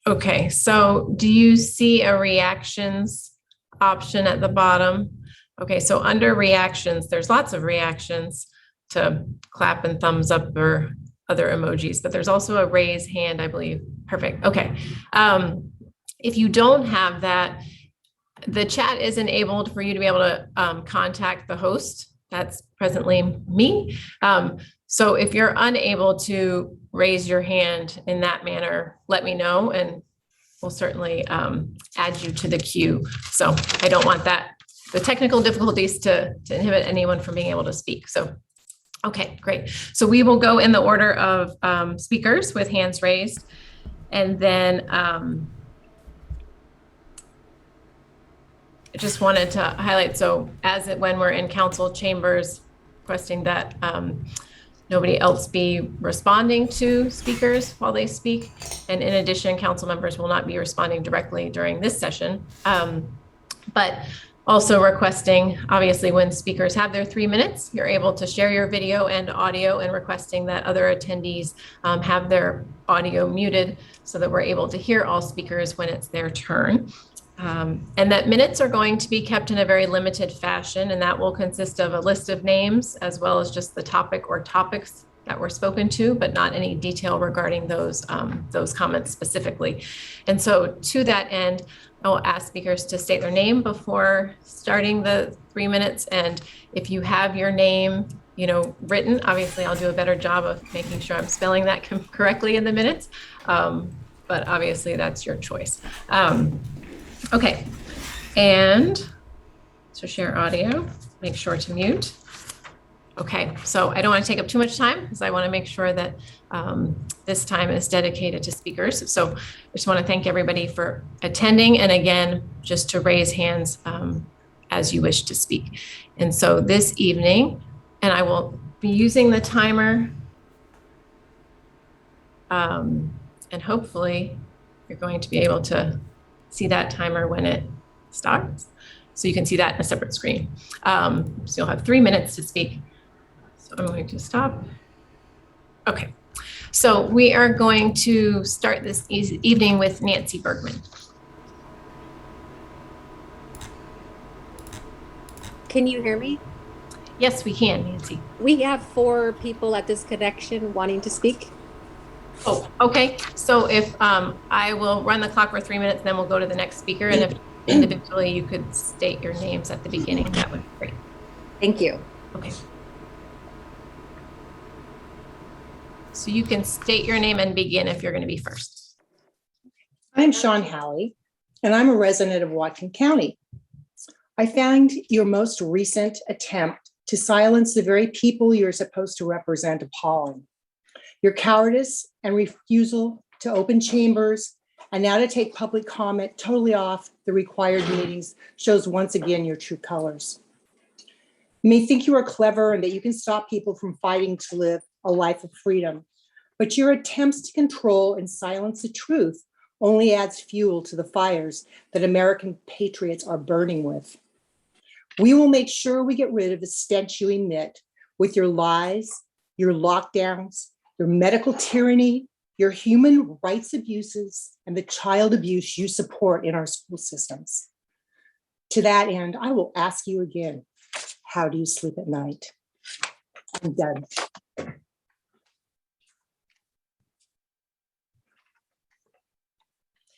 Okay, so do you see a reactions option at the bottom? Okay, so under reactions, there's lots of reactions to clap and thumbs up or other emojis, but there's also a raise hand, I believe. Perfect. Okay. If you don't have that, the chat is enabled for you to be able to contact the host. That's presently me. So if you're unable to raise your hand in that manner, let me know and we'll certainly add you to the queue. So I don't want the technical difficulties to inhibit anyone from being able to speak. So, okay, great. So we will go in the order of speakers with hands raised. And then I just wanted to highlight, so when we're in council chambers, requesting that nobody else be responding to speakers while they speak. And in addition, council members will not be responding directly during this session. But also requesting, obviously, when speakers have their 3 minutes, you're able to share your video and audio, and requesting that other attendees have their audio muted so that we're able to hear all speakers when it's their turn. And that minutes are going to be kept in a very limited fashion, and that will consist of a list of names as well as just the topic or topics that were spoken to, but not any detail regarding those comments specifically. And so to that end, I will ask speakers to state their name before starting the 3 minutes. And if you have your name, written, obviously I'll do a better job of making sure I'm spelling that correctly in the minutes. But obviously that's your choice. Okay, and so share audio, make sure to mute. Okay, so I don't want to take up too much time because I want to make sure that this time is dedicated to speakers. So I just want to thank everybody for attending, and again, just to raise hands as you wish to speak. And so this evening, and I will be using the timer, and hopefully you're going to be able to see that timer when it starts. So you can see that in a separate screen. So you'll have 3 minutes to speak. So I'm going to stop. Okay, so we are going to start this evening with Nancy Bergman. Can you hear me? Yes, we can, Nancy. We have 4 people at this connection wanting to speak. Oh, okay. So if I will run the clock for 3 minutes, then we'll go to the next speaker. And if individually you could state your names at the beginning, that would be great. Thank you. Okay. So you can state your name and begin if you're going to be first. I'm Sean Halley, and I'm a resident of Whatcom County. I found your most recent attempt to silence the very people you're supposed to represent appalling. Your cowardice and refusal to open chambers and now to take public comment totally off the required meetings shows once again your true colors. You may think you are clever and that you can stop people from fighting to live a life of freedom, but your attempts to control and silence the truth only adds fuel to the fires that American patriots are burning with. We will make sure we get rid of the stench you emit with your lies, your lockdowns, your medical tyranny, your human rights abuses, and the child abuse you support in our school systems. To that end, I will ask you again, how do you sleep at night? I'm done.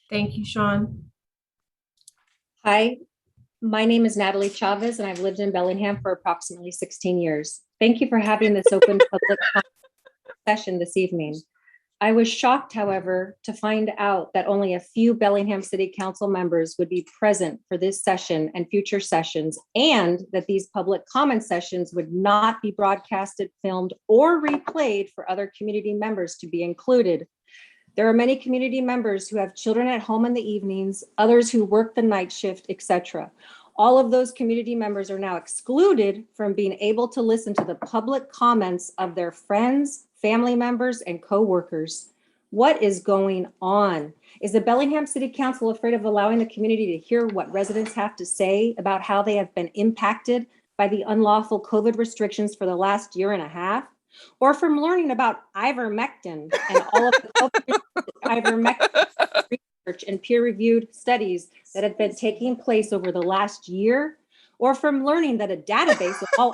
Thank you, Sean. Hi, my name is Natalie Chavez, and I've lived in Bellingham for approximately 16 years. Thank you for having this open public session this evening. I was shocked, however, to find out that only a few Bellingham City Council members would be present for this session and future sessions, and that these public comment sessions would not be broadcasted, filmed, or replayed for other community members to be included. There are many community members who have children at home in the evenings, others who work the night shift, etc. All of those community members are now excluded from being able to listen to the public comments of their friends, family members, and co-workers. What is going on? Is the Bellingham City Council afraid of allowing the community to hear what residents have to say about how they have been impacted by the unlawful COVID restrictions for the last year and a half? Or from learning about ivermectin and all of the ivermectin and peer-reviewed studies that have been taking place over the last year, or from learning that a database of all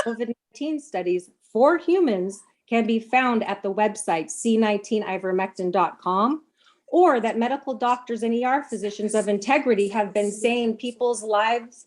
COVID-19 studies for humans can be found at the website c19ivermectin.com, or that medical doctors and ER physicians of integrity have been saving people's lives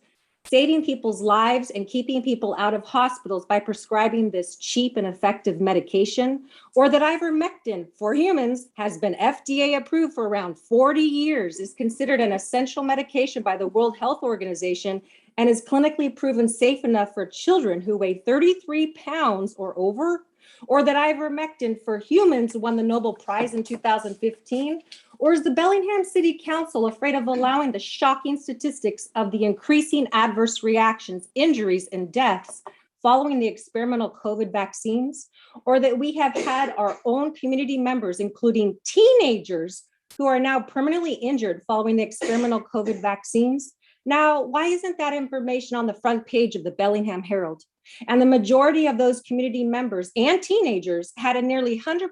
and keeping people out of hospitals by prescribing this cheap and effective medication, or that ivermectin for humans has been FDA approved for around 40 years, is considered an essential medication by the World Health Organization, and is clinically proven safe enough for children who weigh 33 pounds or over, or that ivermectin for humans won the Nobel Prize in 2015, or is the Bellingham City Council afraid of allowing the shocking statistics of the increasing adverse reactions, injuries, and deaths following the experimental COVID vaccines, or that we have had our own community members, including teenagers, who are now permanently injured following the experimental COVID vaccines? Now, why isn't that information on the front page of the Bellingham Herald? And the majority of those community members and teenagers had a nearly 100%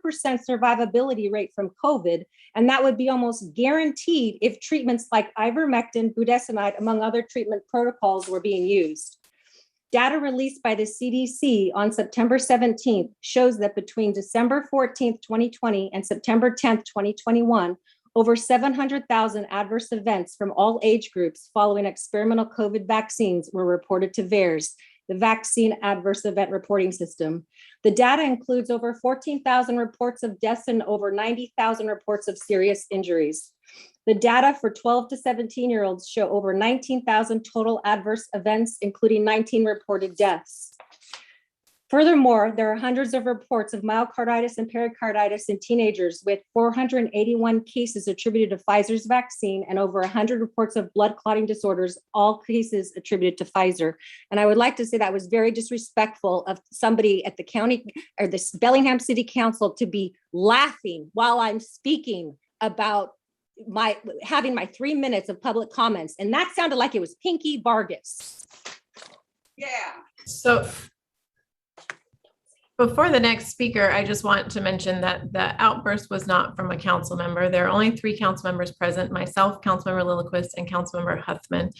survivability rate from COVID, and that would be almost guaranteed if treatments like ivermectin, budesonide, among other treatment protocols were being used. Data released by the CDC on September 17th shows that between December 14th, 2020 and September 10th, 2021, over 700,000 adverse events from all age groups following experimental COVID vaccines were reported to VAERS, the Vaccine Adverse Event Reporting System. The data includes over 14,000 reports of deaths and over 90,000 reports of serious injuries. The data for 12 to 17-year-olds show over 19,000 total adverse events, including 19 reported deaths. Furthermore, there are hundreds of reports of myocarditis and pericarditis in teenagers, with 481 cases attributed to Pfizer's vaccine and over 100 reports of blood clotting disorders, all cases attributed to Pfizer. And I would like to say that was very disrespectful of somebody at the county or the Bellingham City Council to be laughing while I'm speaking about having my 3 minutes of public comments. And that sounded like it was Pinky Vargas. Yeah. So before the next speaker, I just want to mention that the outburst was not from a council member. There are only 3 council members present, myself, Councilmember Lillquist, and Councilmember Huthman.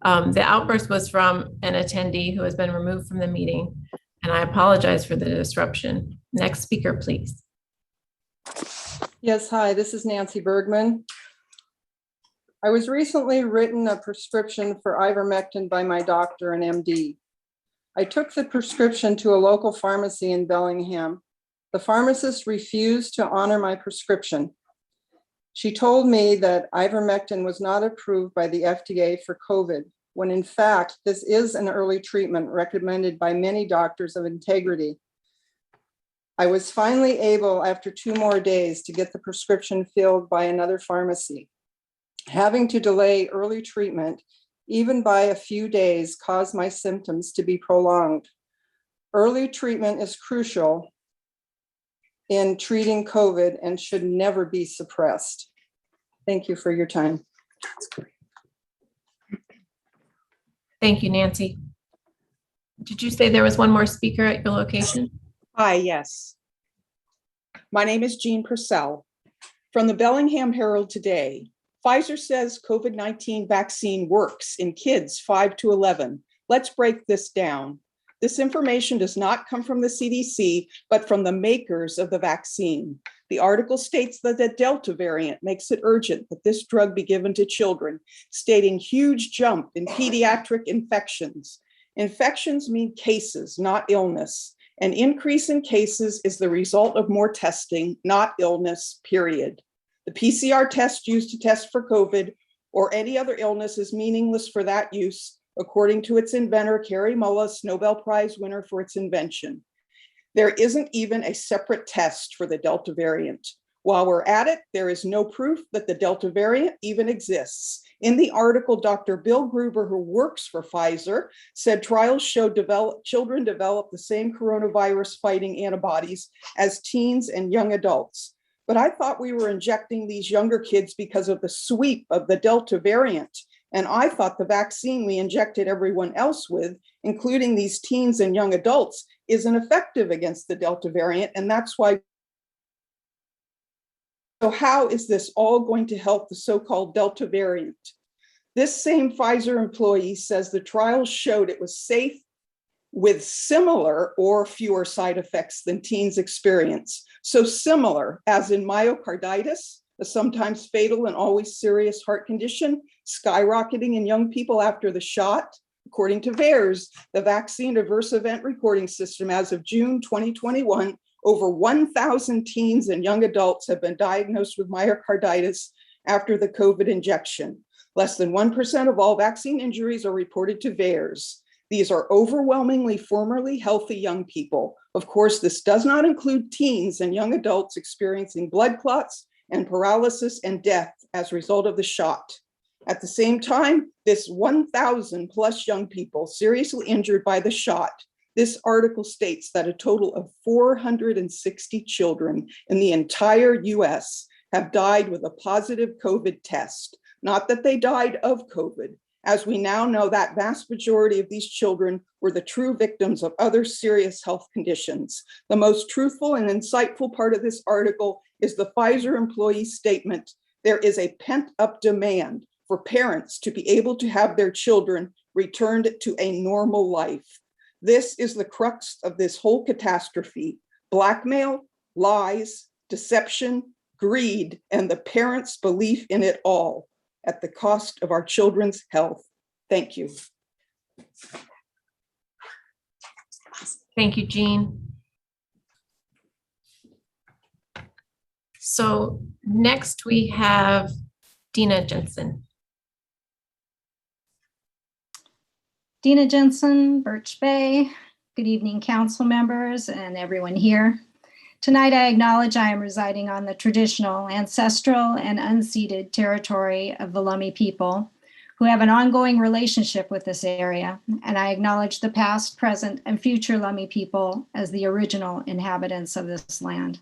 The outburst was from an attendee who has been removed from the meeting, and I apologize for the disruption. Next speaker, please. Yes, hi, this is Nancy Bergman. I was recently written a prescription for ivermectin by my doctor, an MD. I took the prescription to a local pharmacy in Bellingham. The pharmacist refused to honor my prescription. She told me that ivermectin was not approved by the FDA for COVID, when in fact, this is an early treatment recommended by many doctors of integrity. I was finally able, after 2 more days, to get the prescription filled by another pharmacy. Having to delay early treatment, even by a few days, caused my symptoms to be prolonged. Early treatment is crucial in treating COVID and should never be suppressed. Thank you for your time. Thank you, Nancy. Did you say there was one more speaker at your location? Hi, yes. My name is Jean Purcell. From the Bellingham Herald today, Pfizer says COVID-19 vaccine works in kids 5 to 11. Let's break this down. This information does not come from the CDC, but from the makers of the vaccine. The article states that the Delta variant makes it urgent that this drug be given to children, stating huge jump in pediatric infections. Infections mean cases, not illness. An increase in cases is the result of more testing, not illness, period. The PCR test used to test for COVID or any other illness is meaningless for that use, according to its inventor, Kary Mullis, Nobel Prize winner for its invention. There isn't even a separate test for the Delta variant. While we're at it, there is no proof that the Delta variant even exists. In the article, Dr. Bill Gruber, who works for Pfizer, said trials show children develop the same coronavirus fighting antibodies as teens and young adults. But I thought we were injecting these younger kids because of the sweep of the Delta variant. And I thought the vaccine we injected everyone else with, including these teens and young adults, isn't effective against the Delta variant. And that's why So how is this all going to help the so-called Delta variant? This same Pfizer employee says the trials showed it was safe with similar or fewer side effects than teens experience. So similar, as in myocarditis, a sometimes fatal and always serious heart condition, skyrocketing in young people after the shot. According to VAERS, the Vaccine Adverse Event Reporting System, as of June 2021, over 1,000 teens and young adults have been diagnosed with myocarditis after the COVID injection. Less than 1% of all vaccine injuries are reported to VAERS. These are overwhelmingly formerly healthy young people. Of course, this does not include teens and young adults experiencing blood clots and paralysis and death as a result of the shot. At the same time, this 1,000 plus young people seriously injured by the shot, this article states that a total of 460 children in the entire US have died with a positive COVID test. Not that they died of COVID. As we now know, that vast majority of these children were the true victims of other serious health conditions. The most truthful and insightful part of this article is the Pfizer employee statement. There is a pent-up demand for parents to be able to have their children returned to a normal life. This is the crux of this whole catastrophe: blackmail, lies, deception, greed, and the parents' belief in it all at the cost of our children's health. Thank you. Thank you, Jean. So next we have Dina Jensen. Dina Jensen, Birch Bay. Good evening, council members and everyone here. Tonight, I acknowledge I am residing on the traditional, ancestral, and unceded territory of the Lummi people, who have an ongoing relationship with this area, and I acknowledge the past, present, and future Lummi people as the original inhabitants of this land.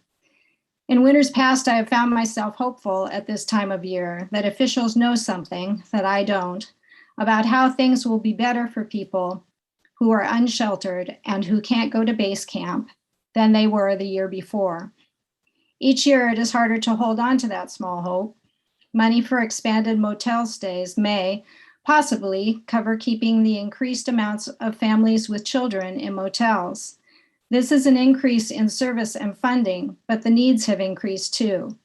In winters past, I have found myself hopeful at this time of year that officials know something that I don't about how things will be better for people who are unsheltered and who can't go to base camp than they were the year before. Each year, it is harder to hold on to that small hope. Money for expanded motel stays may possibly cover keeping the increased amounts of families with children in motels. This is an increase in service and funding, but the needs have increased too.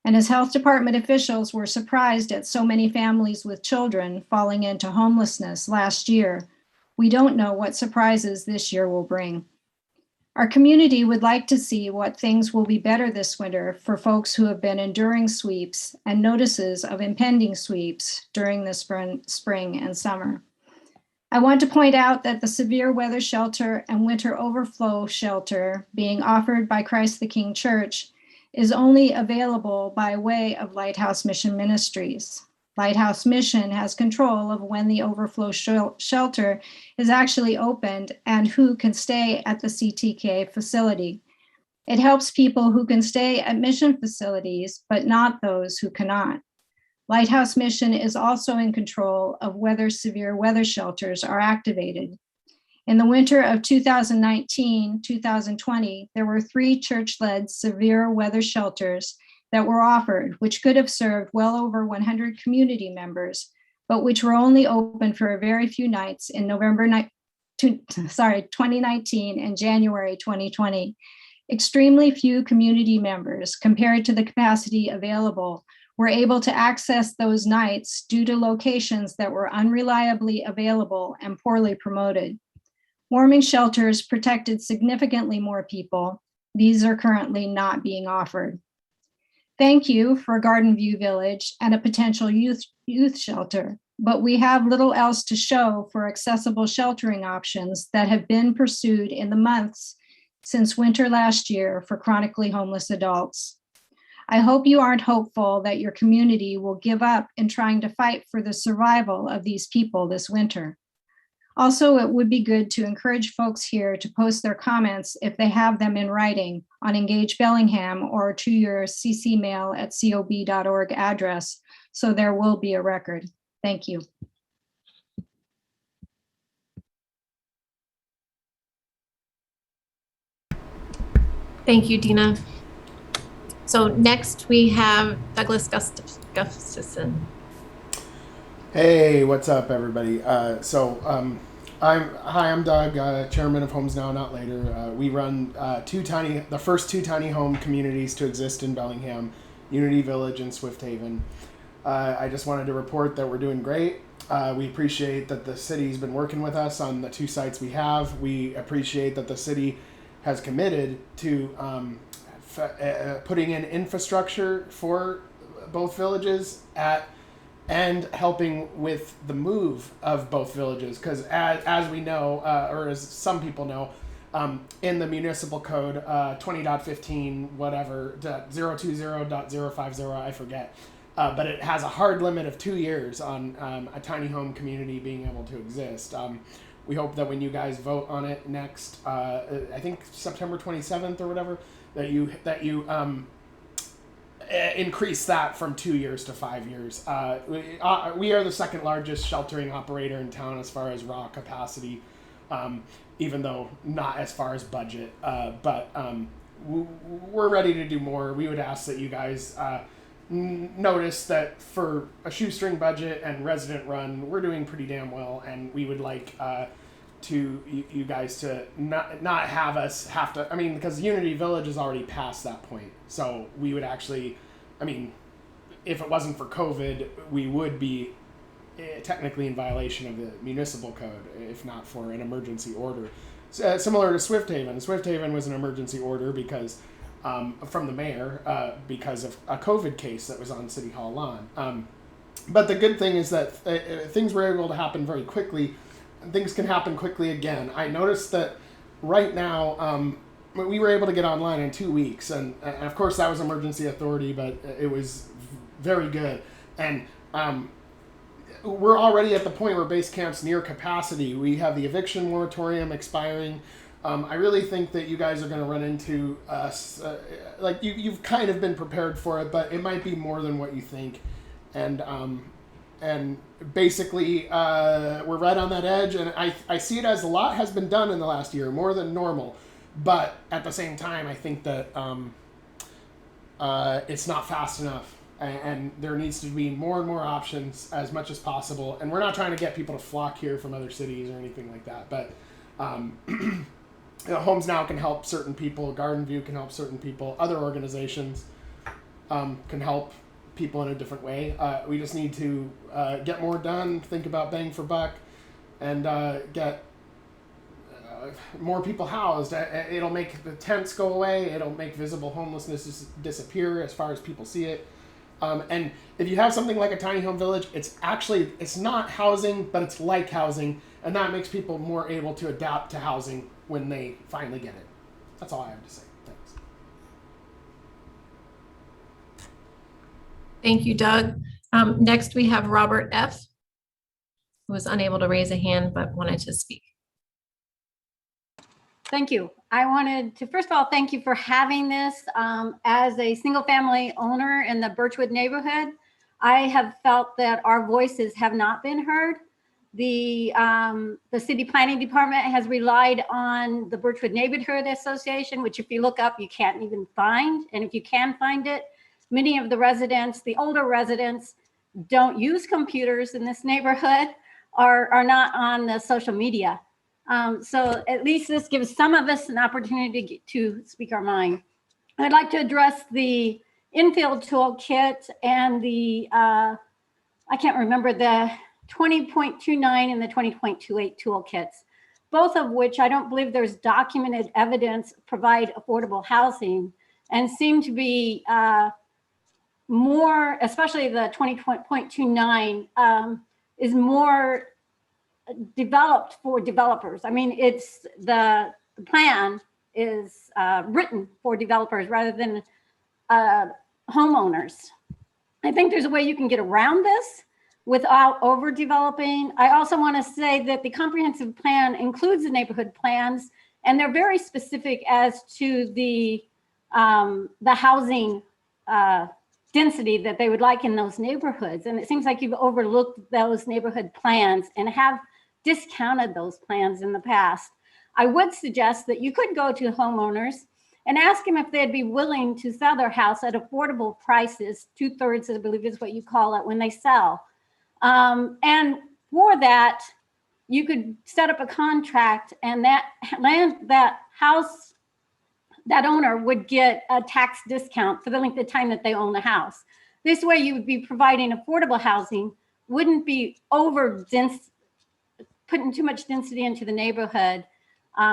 And as health department officials were surprised at so many families with children falling into homelessness last year, we don't know what surprises this year will bring. Our community would like to see what things will be better this winter for folks who have been enduring sweeps and notices of impending sweeps during the spring and summer. I want to point out that the severe weather shelter and winter overflow shelter being offered by Christ the King Church is only available by way of Lighthouse Mission Ministries. Lighthouse Mission has control of when the overflow shelter is actually opened and who can stay at the CTK facility. It helps people who can stay at mission facilities, but not those who cannot. Lighthouse Mission is also in control of whether severe weather shelters are activated. In the winter of 2019-2020, there were 3 church-led severe weather shelters that were offered, which could have served well over 100 community members, but which were only open for a very few nights in November 2019 and January 2020. Extremely few community members, compared to the capacity available, were able to access those nights due to locations that were unreliably available and poorly promoted. Warming shelters protected significantly more people. These are currently not being offered. Thank you for Garden View Village and a potential youth shelter, but we have little else to show for accessible sheltering options that have been pursued in the months since winter last year for chronically homeless adults. I hope you aren't hopeful that your community will give up in trying to fight for the survival of these people this winter. Also, it would be good to encourage folks here to post their comments if they have them in writing on Engage Bellingham or to your ccmail@cob.org address, so there will be a record. Thank you. Thank you, Dina. So next we have Douglas Gustafson. Hey, what's up, everybody? I'm Doug, chairman of Homes Now, Not Later. We run the first two tiny home communities to exist in Bellingham, Unity Village and Swift Haven. I just wanted to report that we're doing great. We appreciate that the city's been working with us on the two sites we have. We appreciate that the city has committed to putting in infrastructure for both villages and helping with the move of both villages, because as we know, or as some people know, in the municipal code 20.15 whatever 020.050, I forget, but it has a hard limit of 2 years on a tiny home community being able to exist. We hope that when you guys vote on it next, I think September 27th or whatever, that you increase that from 2 years to 5 years. We are the second largest sheltering operator in town as far as raw capacity, even though not as far as budget. But we're ready to do more. We would ask that you guys notice that for a shoestring budget and resident run, we're doing pretty damn well, and we would like you guys to not have us have to, I mean, because Unity Village is already past that point. So we would actually, I mean, if it wasn't for COVID, we would be technically in violation of the municipal code, if not for an emergency order. Similar to Swift Haven. Swift Haven was an emergency order because from the mayor because of a COVID case that was on City Hall lawn. But the good thing is that things were able to happen very quickly. Things can happen quickly again. I noticed that right now we were able to get online in 2 weeks, and of course that was emergency authority, but it was very good. And we're already at the point where base camp's near capacity. We have the eviction moratorium expiring. I really think that you guys are going to run into like you've kind of been prepared for it, but it might be more than what you think. And basically, we're right on that edge, and I see it as a lot has been done in the last year, more than normal. But at the same time, I think that it's not fast enough, and there needs to be more and more options as much as possible. And we're not trying to get people to flock here from other cities or anything like that. But Homes Now can help certain people. Garden View can help certain people. Other organizations can help people in a different way. We just need to get more done, think about bang for buck, and get more people housed. It'll make the tents go away. It'll make visible homelessness disappear as far as people see it. And if you have something like a tiny home village, it's not housing, but it's like housing, and that makes people more able to adapt to housing when they finally get it. That's all I have to say. Thanks. Thank you, Doug. Next, we have Robert F., who was unable to raise a hand but wanted to speak. Thank you. I wanted to, first of all, thank you for having this. As a single family owner in the Birchwood neighborhood, I have felt that our voices have not been heard. The city planning department has relied on the Birchwood Neighborhood Association, which if you look up, you can't even find. And if you can find it, many of the residents, the older residents, don't use computers in this neighborhood, are not on the social media. So at least this gives some of us an opportunity to speak our mind. I'd like to address the infield toolkit and the, I can't remember, the 20.29 and the 20.28 toolkits, both of which I don't believe there's documented evidence provide affordable housing and seem to be more, especially the 20.29 is more developed for developers. I mean, it's the plan is written for developers rather than homeowners. I think there's a way you can get around this without overdeveloping. I also want to say that the comprehensive plan includes the neighborhood plans, and they're very specific as to the housing density that they would like in those neighborhoods. And it seems like you've overlooked those neighborhood plans and have discounted those plans in the past. I would suggest that you could go to homeowners and ask them if they'd be willing to sell their house at affordable prices, 2/3, I believe is what you call it, when they sell. And for that, you could set up a contract, and that house, that owner would get a tax discount for the length of time that they own the house. This way you would be providing affordable housing, wouldn't be putting too much density into the neighborhood.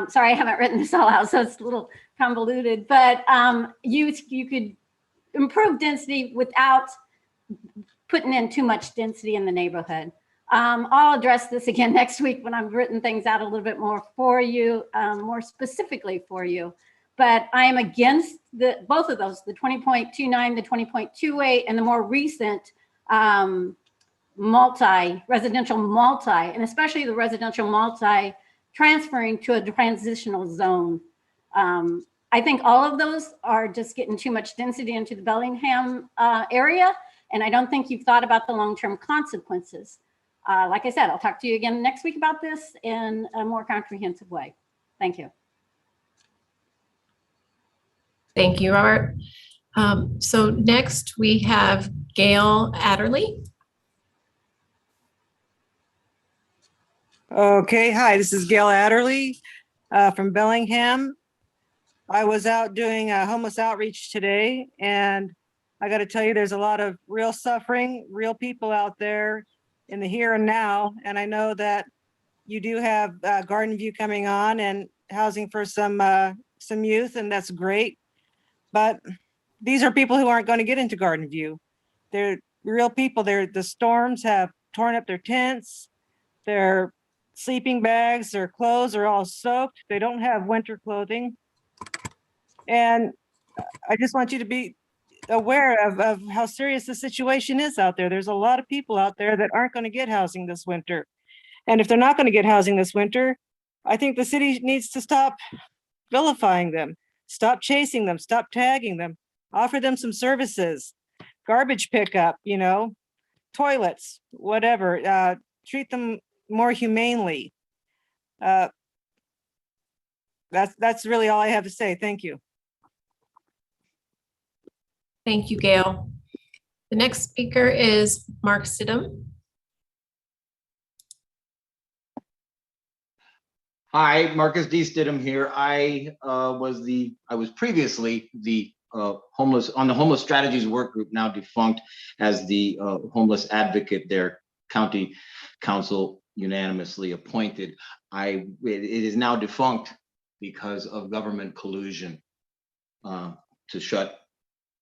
Sorry, I haven't written this all out, so it's a little convoluted, but you could improve density without putting in too much density in the neighborhood. I'll address this again next week when I've written things out a little bit more for you, more specifically for you. But I am against both of those, the 20.29, the 20.28, and the more recent residential multi, and especially the residential multi transferring to a transitional zone. I think all of those are just getting too much density into the Bellingham area, and I don't think you've thought about the long-term consequences. Like I said, I'll talk to you again next week about this in a more comprehensive way. Thank you. Thank you, Robert. So next we have Gail Aderle. Okay, hi, this is Gail Aderle from Bellingham. I was out doing a homeless outreach today, and I got to tell you, there's a lot of real suffering, real people out there in the here and now. And I know that you do have Garden View coming on and housing for some youth, and that's great. But these are people who aren't going to get into Garden View. They're real people. The storms have torn up their tents, their sleeping bags, their clothes are all soaked. They don't have winter clothing. And I just want you to be aware of how serious the situation is out there. There's a lot of people out there that aren't going to get housing this winter. And if they're not going to get housing this winter, I think the city needs to stop vilifying them, stop chasing them, stop tagging them, offer them some services, garbage pickup, toilets, whatever, treat them more humanely. That's really all I have to say. Thank you. Thank you, Gail. The next speaker is Mark Sidham. Hi, Marcus D. Stidham here. I was previously the homeless strategies work group, now defunct, as the homeless advocate there, county council unanimously appointed. It is now defunct because of government collusion to shut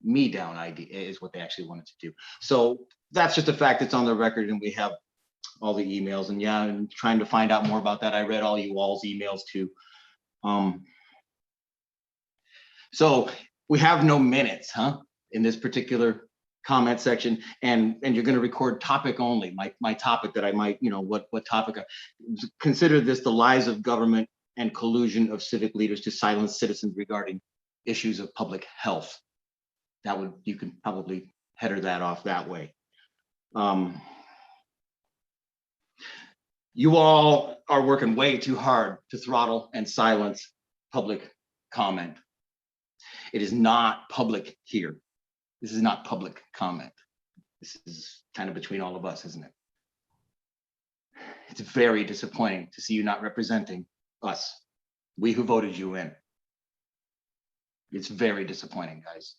me down, is what they actually wanted to do. So that's just a fact that's on the record, and we have all the emails. And yeah, I'm trying to find out more about that. I read all you all's emails too. So we have no minutes, in this particular comment section, and you're going to record topic only. My topic that I might, what topic. Consider this the lies of government and collusion of civic leaders to silence citizens regarding issues of public health. You can probably header that off that way. You all are working way too hard to throttle and silence public comment. It is not public here. This is not public comment. This is kind of between all of us, isn't it? It's very disappointing to see you not representing us, we who voted you in. It's very disappointing, guys.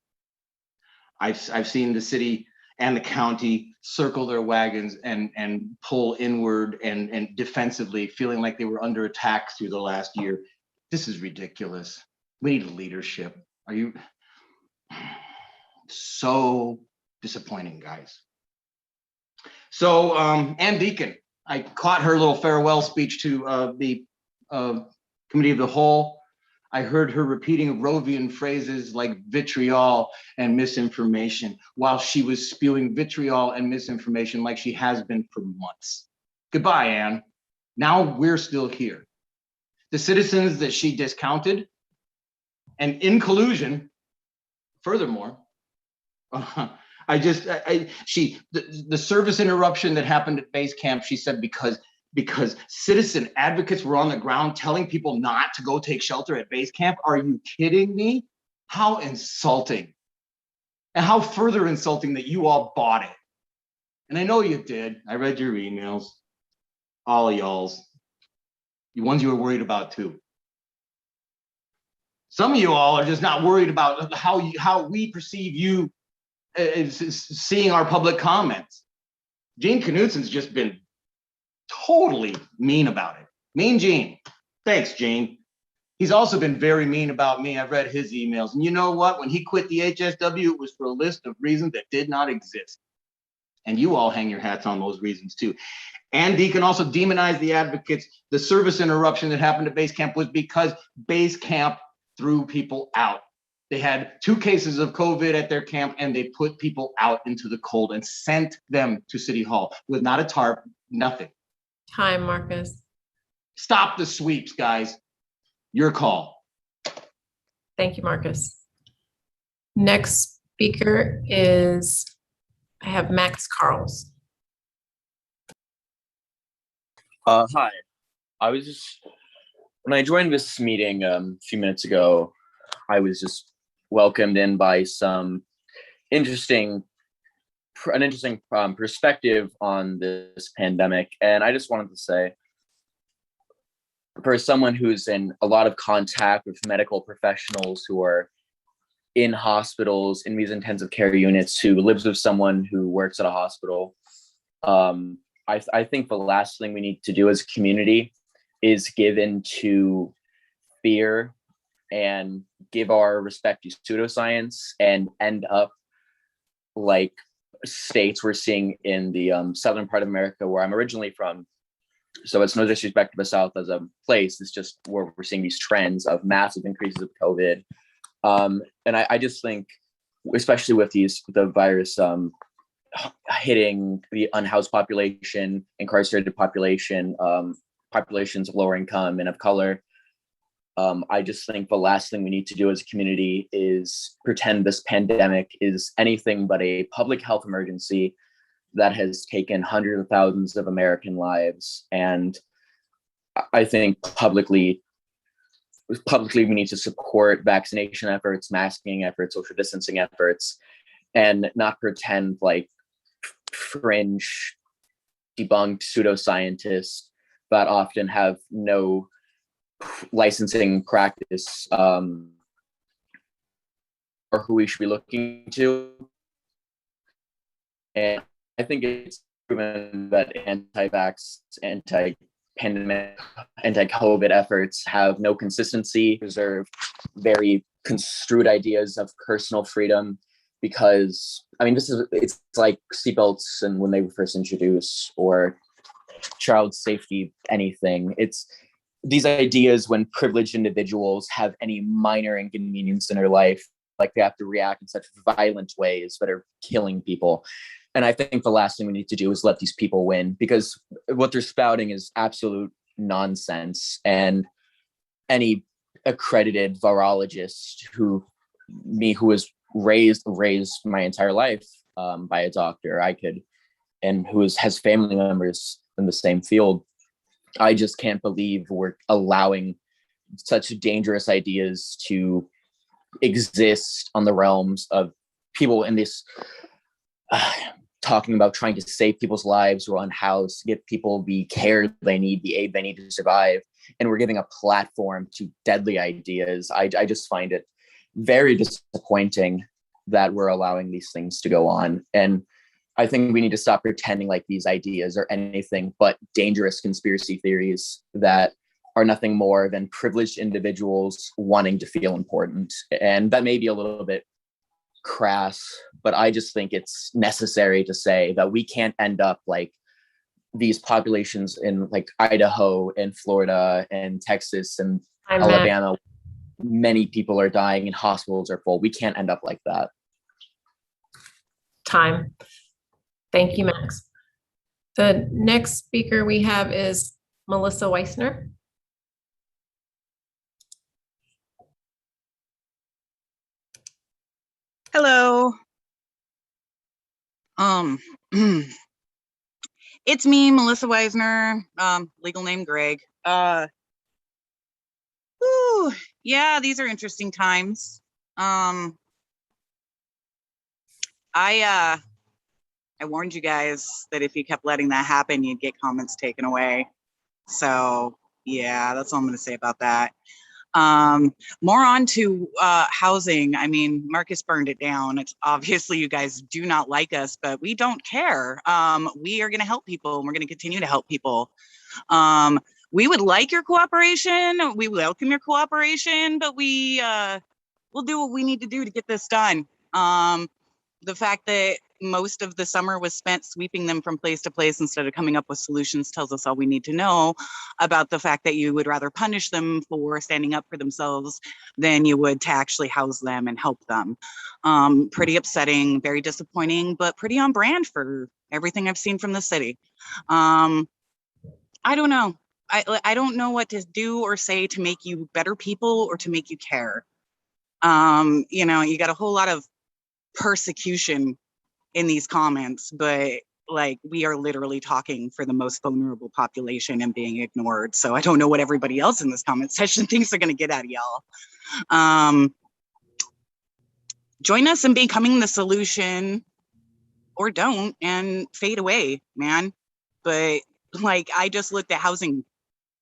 I've seen the city and the county circle their wagons and pull inward and defensively, feeling like they were under attack through the last year. This is ridiculous. We need leadership. Are you? So disappointing, guys. So Ann Deacon, I caught her little farewell speech to the Committee of the Whole. I heard her repeating Rovian phrases like vitriol and misinformation while she was spewing vitriol and misinformation like she has been for months. Goodbye, Ann. Now we're still here. The citizens that she discounted and in collusion, furthermore, the service interruption that happened at base camp, she said because citizen advocates were on the ground telling people not to go take shelter at base camp. Are you kidding me? How insulting. And how further insulting that you all bought it. And I know you did. I read your emails. All of y'all's. The ones you were worried about too. Some of you all are just not worried about how we perceive you as seeing our public comments. Gene Knutsen's just been totally mean about it. Mean Gene. Thanks, Gene. He's also been very mean about me. I've read his emails. And you know what? When he quit the HSW, it was for a list of reasons that did not exist. And you all hang your hats on those reasons too. And Deacon also demonized the advocates. The service interruption that happened at base camp was because base camp threw people out. They had 2 cases of COVID at their camp and they put people out into the cold and sent them to City Hall with not a tarp, nothing. Time, Marcus. Stop the sweeps, guys. Your call. Thank you, Marcus. Next speaker is, I have Max Carls. Hi. When I joined this meeting a few minutes ago, I was just welcomed in by an interesting perspective on this pandemic. And I just wanted to say, for someone who's in a lot of contact with medical professionals who are in hospitals, in these intensive care units, who lives with someone who works at a hospital, I think the last thing we need to do as a community is give in to fear and give our respect to pseudoscience and end up like states we're seeing in the southern part of America, where I'm originally from. So it's no disrespect to the South as a place. It's just where we're seeing these trends of massive increases of COVID. And I just think, especially with the virus hitting the unhoused population, incarcerated population, populations of lower income and of color, I just think the last thing we need to do as a community is pretend this pandemic is anything but a public health emergency that has taken hundreds of thousands of American lives. And I think publicly we need to support vaccination efforts, masking efforts, social distancing efforts, and not pretend like fringe debunked pseudoscientists that often have no licensing practice or who we should be looking to. And I think it's proven that anti-vax, anti-pandemic, anti-COVID efforts have no consistency, preserve very construed ideas of personal freedom, because I mean, it's like seatbelts and when they were first introduced, or child safety, anything. It's these ideas when privileged individuals have any minor inconvenience in their life, like they have to react in such violent ways that are killing people. And I think the last thing we need to do is let these people win, because what they're spouting is absolute nonsense. And any accredited virologist who was raised my entire life by a doctor, and who has family members in the same field, I just can't believe we're allowing such dangerous ideas to exist on the realms of people in this talking about trying to save people's lives who are unhoused, give people the care they need, the aid they need to survive. And we're giving a platform to deadly ideas. I just find it very disappointing that we're allowing these things to go on. And I think we need to stop pretending like these ideas are anything but dangerous conspiracy theories that are nothing more than privileged individuals wanting to feel important. And that may be a little bit crass, but I just think it's necessary to say that we can't end up like these populations in like Idaho and Florida and Texas and Alabama. Many people are dying and hospitals are full. We can't end up like that. Time. Thank you, Max. The next speaker we have is Melissa Weissner. Hello. It's me, Melissa Weisner, legal name Greg. Yeah, these are interesting times. I warned you guys that if you kept letting that happen, you'd get comments taken away. So yeah, that's all I'm going to say about that. More on to housing. I mean, Marcus burned it down. It's obviously you guys do not like us, but we don't care. We are going to help people, and we're going to continue to help people. We would like your cooperation. We welcome your cooperation, but we'll do what we need to do to get this done. The fact that most of the summer was spent sweeping them from place to place instead of coming up with solutions tells us all we need to know about the fact that you would rather punish them for standing up for themselves than you would to actually house them and help them. Pretty upsetting, very disappointing, but pretty on brand for everything I've seen from the city. I don't know. I don't know what to do or say to make you better people or to make you care. You know, you got a whole lot of persecution in these comments, but like we are literally talking for the most vulnerable population and being ignored. So I don't know what everybody else in this comment section thinks they're going to get out of y'all. Join us in becoming the solution, or don't, and fade away, man. But like, I just looked at housing.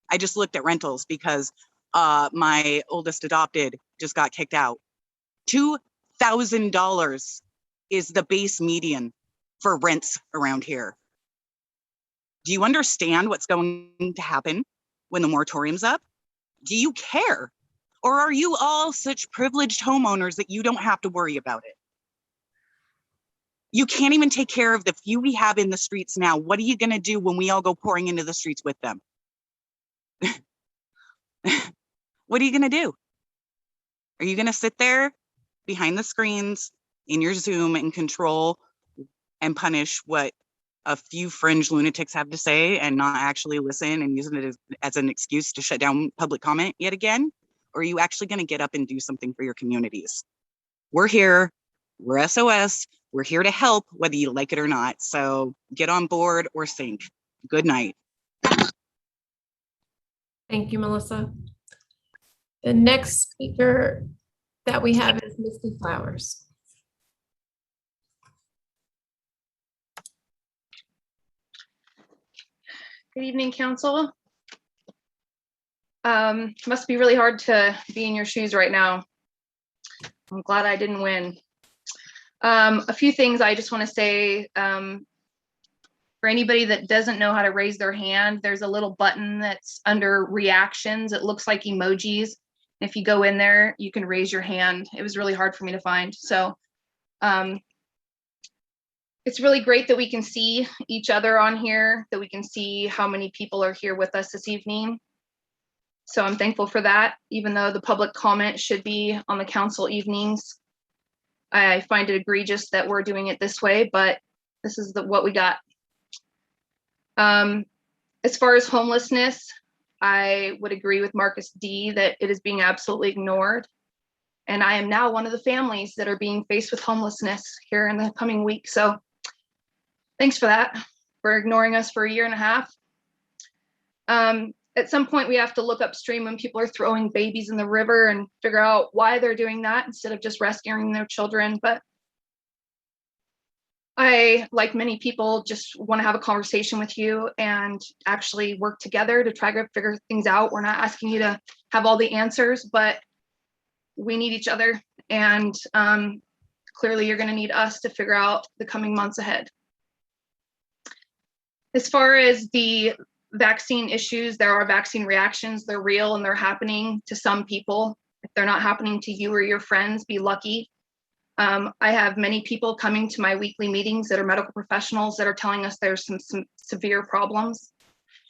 I just looked at rentals because my oldest adopted just got kicked out. $2,000 is the base median for rents around here. Do you understand what's going to happen when the moratorium's up? Do you care? Or are you all such privileged homeowners that you don't have to worry about it? You can't even take care of the few we have in the streets now. What are you going to do when we all go pouring into the streets with them? What are you going to do? Are you going to sit there behind the screens in your Zoom and control and punish what a few fringe lunatics have to say and not actually listen and using it as an excuse to shut down public comment yet again? Or are you actually going to get up and do something for your communities? We're here. We're SOS. We're here to help, whether you like it or not. So get on board or sink. Good night. Thank you, Melissa. The next speaker that we have is Misty Flowers. Good evening, Council. Must be really hard to be in your shoes right now. I'm glad I didn't win. A few things I just want to say. For anybody that doesn't know how to raise their hand, there's a little button that's under reactions. It looks like emojis. If you go in there, you can raise your hand. It was really hard for me to find. So it's really great that we can see each other on here, that we can see how many people are here with us this evening. So I'm thankful for that, even though the public comment should be on the council evenings. I find it egregious that we're doing it this way, but this is what we got. As far as homelessness, I would agree with Marcus D that it is being absolutely ignored. And I am now one of the families that are being faced with homelessness here in the coming week. So thanks for that, for ignoring us for 1.5 years. At some point, we have to look upstream when people are throwing babies in the river and figure out why they're doing that instead of just rescuing their children. But I, like many people, just want to have a conversation with you and actually work together to try to figure things out. We're not asking you to have all the answers, but we need each other. And clearly you're going to need us to figure out the coming months ahead. As far as the vaccine issues, there are vaccine reactions. They're real and they're happening to some people. If they're not happening to you or your friends, be lucky. I have many people coming to my weekly meetings that are medical professionals that are telling us there's some severe problems.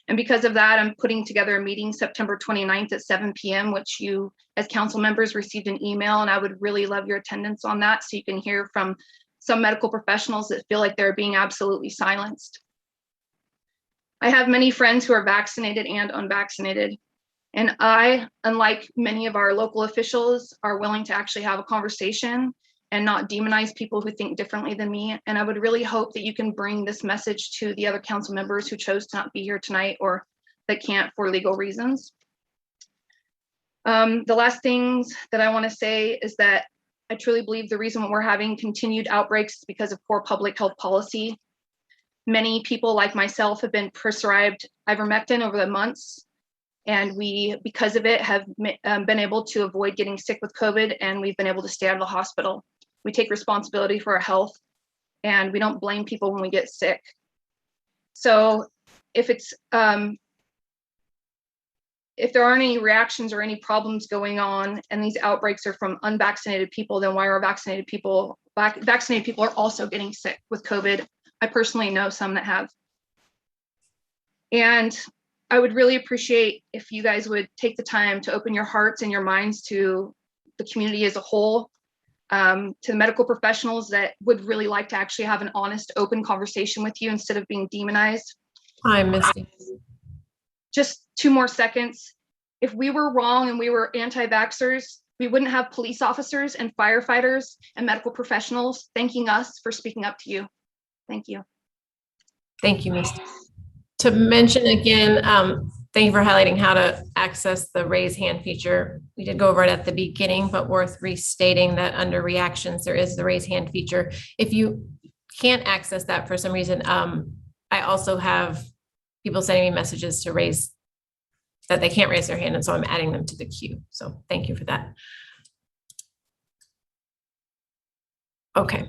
And because of that, I'm putting together a meeting September 29th at 7 p.m., which you as council members received an email, and I would really love your attendance on that so you can hear from some medical professionals that feel like they're being absolutely silenced. I have many friends who are vaccinated and unvaccinated. And I, unlike many of our local officials, are willing to actually have a conversation and not demonize people who think differently than me. And I would really hope that you can bring this message to the other council members who chose to not be here tonight or that can't for legal reasons. The last things that I want to say is that I truly believe the reason we're having continued outbreaks is because of poor public health policy. Many people like myself have been prescribed ivermectin over the months, and we, because of it, have been able to avoid getting sick with COVID, and we've been able to stay out of the hospital. We take responsibility for our health, and we don't blame people when we get sick. So if it's if there aren't any reactions or any problems going on, and these outbreaks are from unvaccinated people, then why are vaccinated people are also getting sick with COVID? I personally know some that have. And I would really appreciate if you guys would take the time to open your hearts and your minds to the community as a whole, to the medical professionals that would really like to actually have an honest, open conversation with you instead of being demonized. Hi, Misty. Just 2 more seconds. If we were wrong and we were anti-vaxxers, we wouldn't have police officers and firefighters and medical professionals thanking us for speaking up to you. Thank you. Thank you, Misty. To mention again, thank you for highlighting how to access the raise hand feature. We did go over it at the beginning, but worth restating that under reactions, there is the raise hand feature. If you can't access that for some reason, I also have people sending me messages to raise that they can't raise their hand, and so I'm adding them to the queue. So thank you for that. Okay.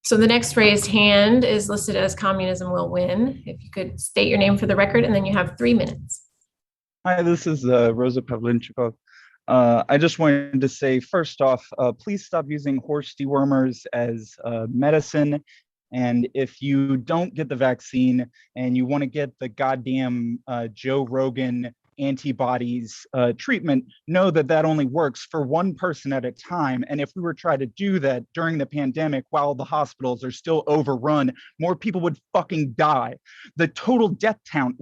So the next raised hand is listed as Communism Will Win. If you could state your name for the record, and then you have 3 minutes. Hi, this is Rosa Pavlinchikov. I just wanted to say, first off, please stop using horse dewormers as medicine. And if you don't get the vaccine and you want to get the goddamn Joe Rogan antibodies treatment, know that that only works for one person at a time. And if we were trying to do that during the pandemic while the hospitals are still overrun, more people would fucking die. The total death count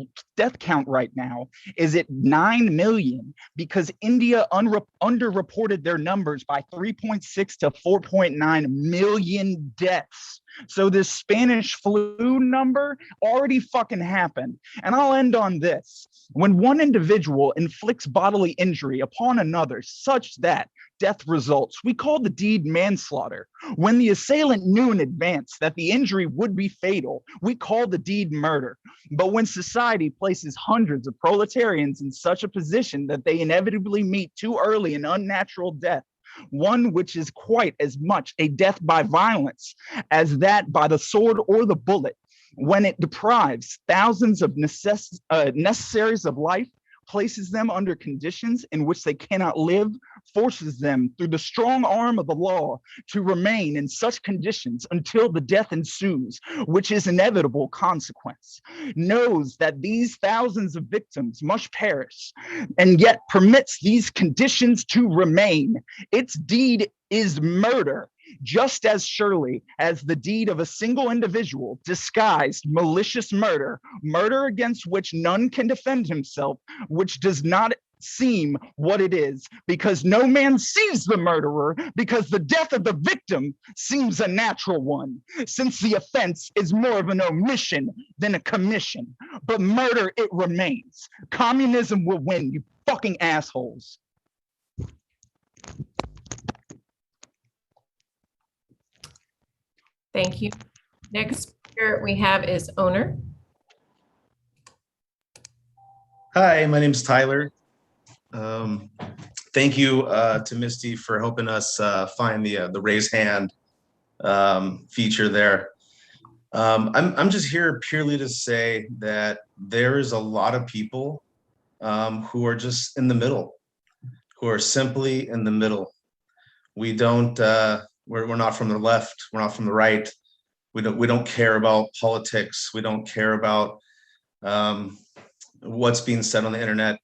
right now is at 9 million because India underreported their numbers by 3.6 to 4.9 million deaths. So this Spanish flu number already fucking happened. And I'll end on this. When one individual inflicts bodily injury upon another such that death results, we call the deed manslaughter. When the assailant knew in advance that the injury would be fatal, we call the deed murder. But when society places hundreds of proletarians in such a position that they inevitably meet too early an unnatural death, one which is quite as much a death by violence as that by the sword or the bullet, when it deprives thousands of necessaries of life, places them under conditions in which they cannot live, forces them through the strong arm of the law to remain in such conditions until the death ensues, which is inevitable consequence, knows that these thousands of victims must perish, and yet permits these conditions to remain. Its deed is murder, just as surely as the deed of a single individual disguised malicious murder, murder against which none can defend himself, which does not seem what it is, because no man sees the murderer, because the death of the victim seems a natural one, since the offense is more of an omission than a commission. But murder, it remains. Communism will win, you fucking assholes. Thank you. Next speaker we have is Owner. Hi, my name is Tyler. Thank you to Misty for helping us find the raise hand feature there. I'm just here purely to say that there is a lot of people who are just in the middle, who are simply in the middle. We don't. We're not from the left. We're not from the right. We don't care about politics. We don't care about what's being said on the internet.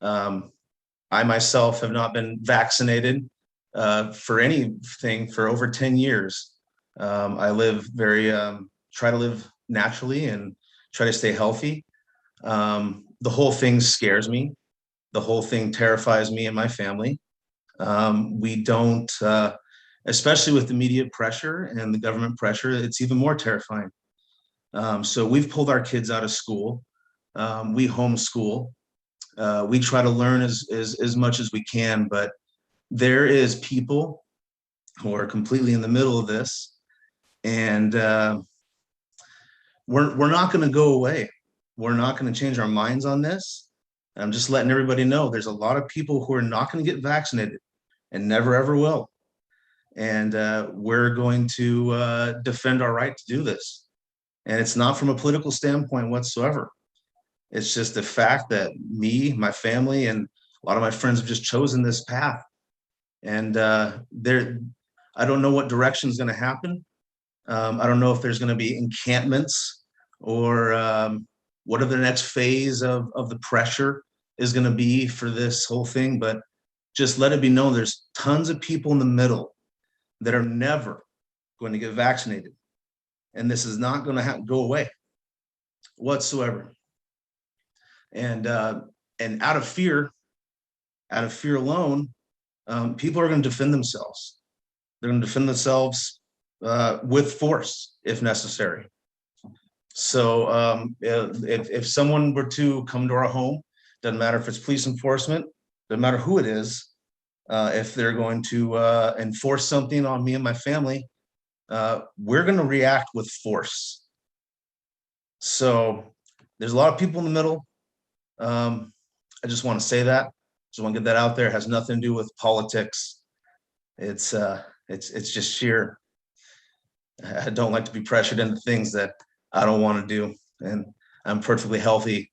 I myself have not been vaccinated for anything for over 10 years. I live try to live naturally and try to stay healthy. The whole thing scares me. The whole thing terrifies me and my family. We don't. Especially with the media pressure and the government pressure, it's even more terrifying. So we've pulled our kids out of school. We homeschool. We try to learn as much as we can, but there is people who are completely in the middle of this, and we're not going to go away. We're not going to change our minds on this. I'm just letting everybody know there's a lot of people who are not going to get vaccinated and never ever will. And we're going to defend our right to do this. And it's not from a political standpoint whatsoever. It's just the fact that me, my family, and a lot of my friends have just chosen this path. And I don't know what direction is going to happen. I don't know if there's going to be encampments or what the next phase of the pressure is going to be for this whole thing. But just let it be known there's tons of people in the middle that are never going to get vaccinated. And this is not going to go away whatsoever. And out of fear alone, people are going to defend themselves. They're going to defend themselves with force if necessary. So if someone were to come to our home, doesn't matter if it's police enforcement, doesn't matter who it is, if they're going to enforce something on me and my family, we're going to react with force. So there's a lot of people in the middle. I just want to say that. Just want to get that out there. It has nothing to do with politics. It's just sheer. I don't like to be pressured into things that I don't want to do. And I'm perfectly healthy,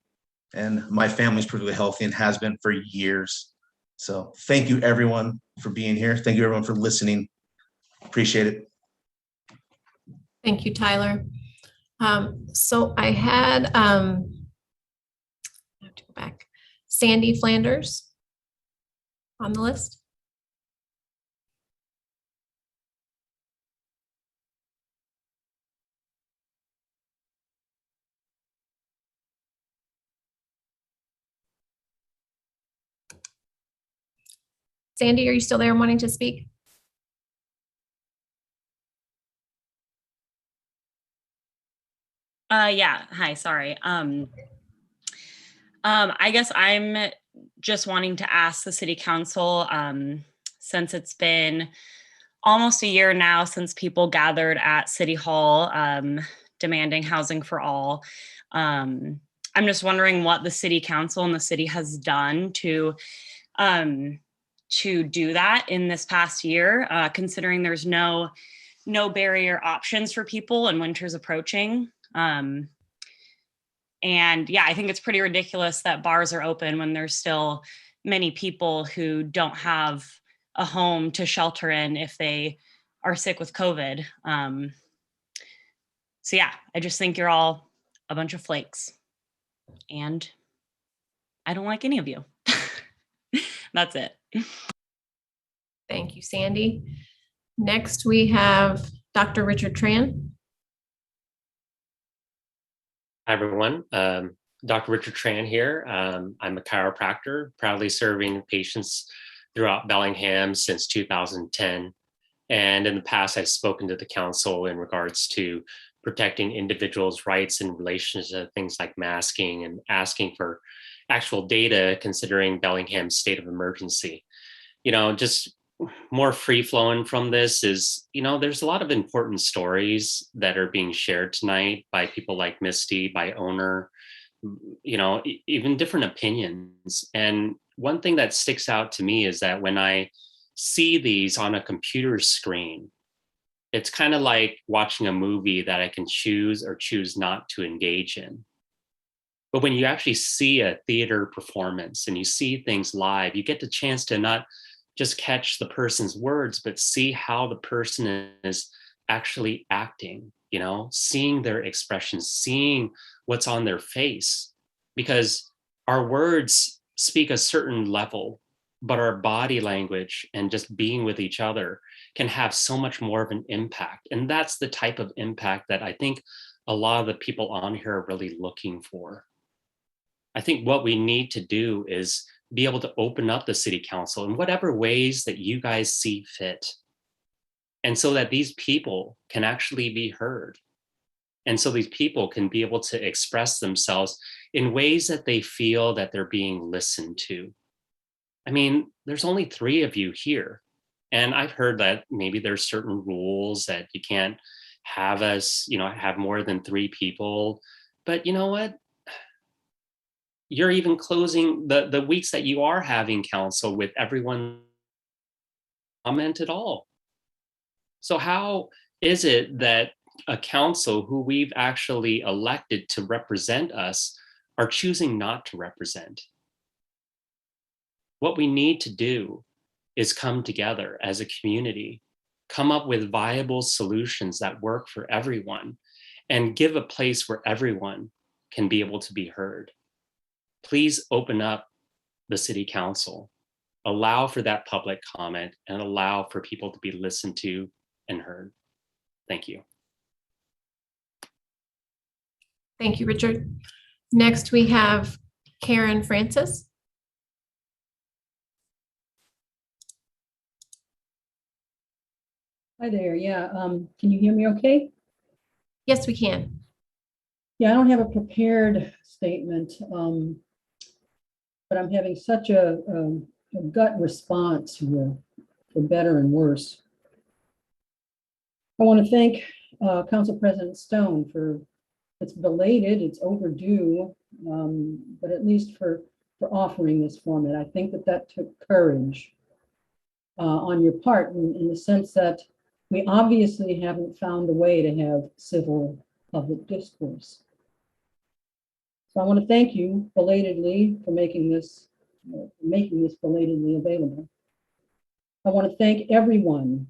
and my family's perfectly healthy and has been for years. So thank you everyone for being here. Thank you everyone for listening. Appreciate it. Thank you, Tyler. So I had, I have to go back, Sandy Flanders on the list. Sandy, are you still there and wanting to speak? Yeah, hi, sorry. I guess I'm just wanting to ask the city council, since it's been almost a year now since people gathered at City Hall demanding housing for all. I'm just wondering what the city council and the city has done to do that in this past year, considering there's no barrier options for people and winter's approaching. And yeah, I think it's pretty ridiculous that bars are open when there's still many people who don't have a home to shelter in if they are sick with COVID. So yeah, I just think you're all a bunch of flakes, and I don't like any of you. That's it. Thank you, Sandy. Next, we have Dr. Richard Tran. Hi, everyone. Dr. Richard Tran here. I'm a chiropractor, proudly serving patients throughout Bellingham since 2010. And in the past, I've spoken to the council in regards to protecting individuals' rights in relation to things like masking and asking for actual data considering Bellingham's state of emergency. Just more free flowing from this is, there's a lot of important stories that are being shared tonight by people like Misty, by Owner, even different opinions. And one thing that sticks out to me is that when I see these on a computer screen, it's kind of like watching a movie that I can choose or choose not to engage in. But when you actually see a theater performance and you see things live, you get the chance to not just catch the person's words, but see how the person is actually acting, seeing their expressions, seeing what's on their face. Because our words speak a certain level, but our body language and just being with each other can have so much more of an impact. And that's the type of impact that I think a lot of the people on here are really looking for. I think what we need to do is be able to open up the city council in whatever ways that you guys see fit. And so that these people can actually be heard. And so these people can be able to express themselves in ways that they feel that they're being listened to. I mean, there's only 3 of you here. And I've heard that maybe there's certain rules that you can't have us, have more than 3 people. But you know what? You're even closing the weeks that you are having council with everyone comment at all. So how is it that a council who we've actually elected to represent us are choosing not to represent? What we need to do is come together as a community, come up with viable solutions that work for everyone, and give a place where everyone can be able to be heard. Please open up the city council, allow for that public comment, and allow for people to be listened to and heard. Thank you. Thank you, Richard. Next, we have Karen Francis. Hi there. Yeah. Can you hear me okay? Yes, we can. Yeah, I don't have a prepared statement, but I'm having such a gut response here, for better and worse. I want to thank Council President Stone for, it's belated, it's overdue, but at least for offering this format. I think that took courage on your part in the sense that we obviously haven't found a way to have civil public discourse. So I want to thank you belatedly for making this belatedly available. I want to thank everyone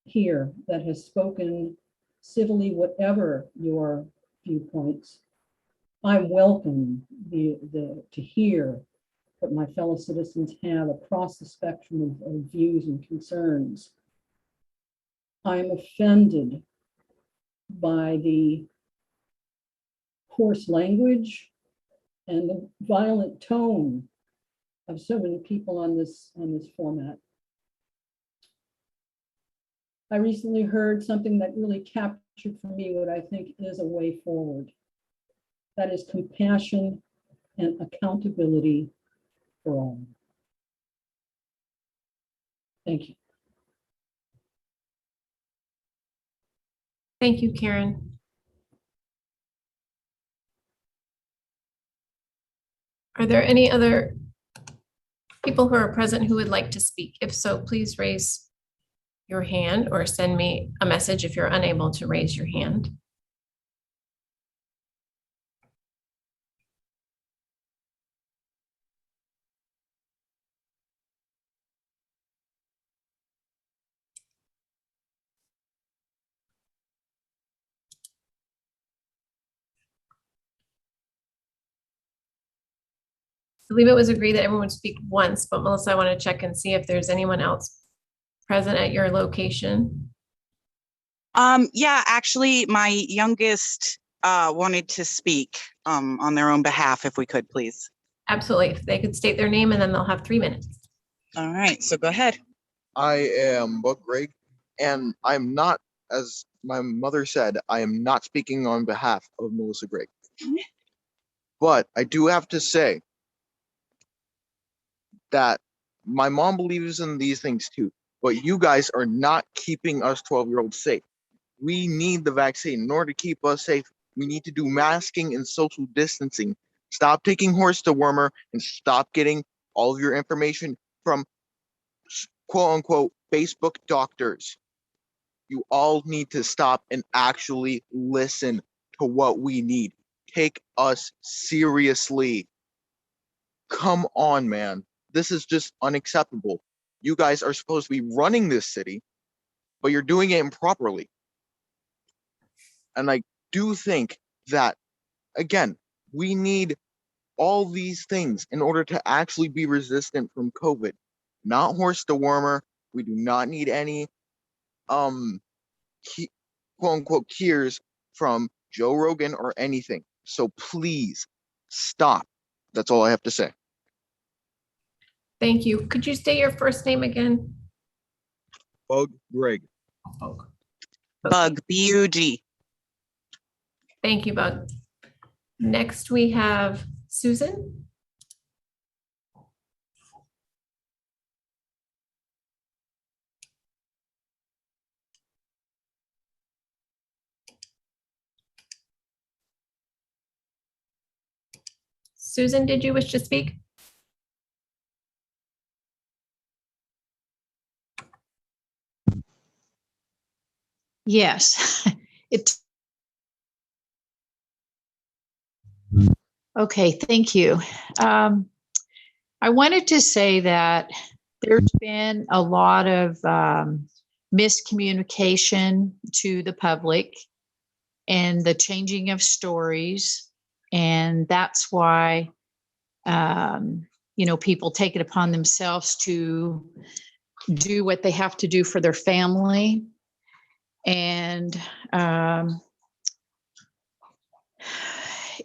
here that has spoken civilly, whatever your viewpoints. I welcome to hear what my fellow citizens have across the spectrum of views and concerns. I'm offended by the coarse language and the violent tone of so many people on this format. I recently heard something that really captured for me what I think is a way forward. That is compassion and accountability for all. Thank you. Thank you, Karen. Are there any other people who are present who would like to speak? If so, please raise your hand or send me a message if you're unable to raise your hand. I believe it was agreed that everyone would speak once, but Melissa, I want to check and see if there's anyone else present at your location. Yeah, actually, my youngest wanted to speak on their own behalf, if we could, please. Absolutely. If they could state their name and then they'll have 3 minutes. All right, so go ahead. I am Buck Greg, and I'm not, as my mother said, I am not speaking on behalf of Melissa Gregg. But I do have to say that my mom believes in these things too, but you guys are not keeping us 12-year-olds safe. We need the vaccine in order to keep us safe. We need to do masking and social distancing. Stop taking horse dewormer and stop getting all of your information from quote unquote Facebook doctors. You all need to stop and actually listen to what we need. Take us seriously. Come on, man. This is just unacceptable. You guys are supposed to be running this city, but you're doing it improperly. And I do think that, again, we need all these things in order to actually be resistant from COVID. Not horse dewormer. We do not need any quote unquote cures from Joe Rogan or anything. So please stop. That's all I have to say. Thank you. Could you state your first name again? Bug Greg. Bug, B-U-G. Thank you, Bug. Next, we have Susan. Susan, did you wish to speak? Yes, okay, thank you. I wanted to say that there's been a lot of miscommunication to the public and the changing of stories. And that's why, people take it upon themselves to do what they have to do for their family. And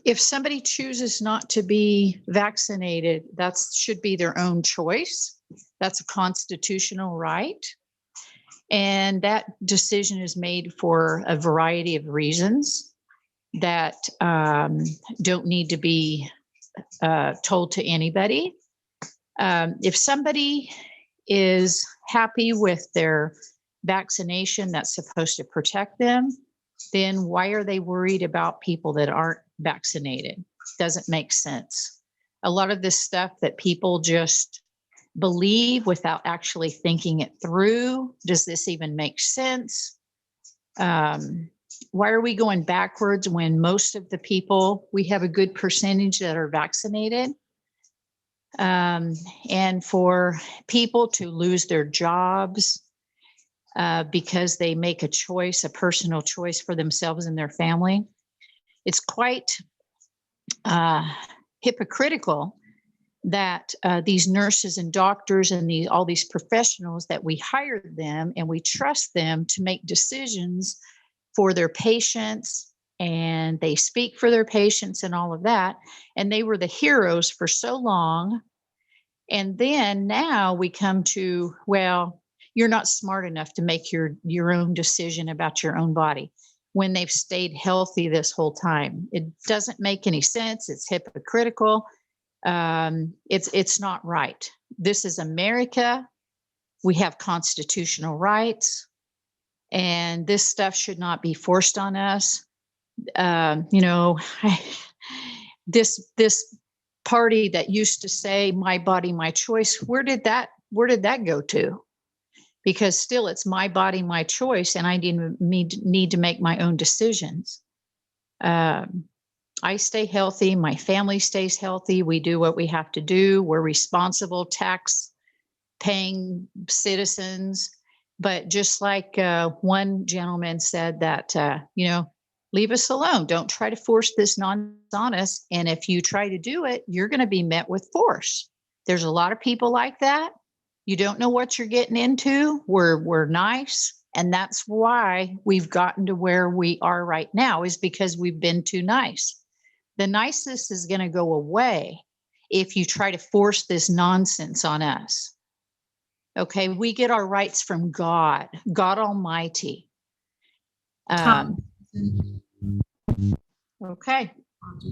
if somebody chooses not to be vaccinated, that should be their own choice. That's a constitutional right. And that decision is made for a variety of reasons that don't need to be told to anybody. If somebody is happy with their vaccination that's supposed to protect them, then why are they worried about people that aren't vaccinated? Doesn't make sense. A lot of this stuff that people just believe without actually thinking it through. Does this even make sense? Why are we going backwards when most of the people, we have a good percentage that are vaccinated? And for people to lose their jobs because they make a choice, a personal choice for themselves and their family, it's quite hypocritical that these nurses and doctors and all these professionals, that we hired them and we trust them to make decisions for their patients, and they speak for their patients and all of that. And they were the heroes for so long. And then now we come to, well, you're not smart enough to make your own decision about your own body when they've stayed healthy this whole time. It doesn't make any sense. It's hypocritical. It's not right. This is America. We have constitutional rights, and this stuff should not be forced on us. This party that used to say "my body, my choice," where did that go to? Because still, it's my body, my choice, and I need to make my own decisions. I stay healthy. My family stays healthy. We do what we have to do. We're responsible, tax-paying citizens. But just like one gentleman said that, leave us alone. Don't try to force this nonsense on us. And if you try to do it, you're going to be met with force. There's a lot of people like that. You don't know what you're getting into. We're nice. And that's why we've gotten to where we are right now, is because we've been too nice. The niceness is going to go away if you try to force this nonsense on us. Okay, we get our rights from God Almighty. Okay.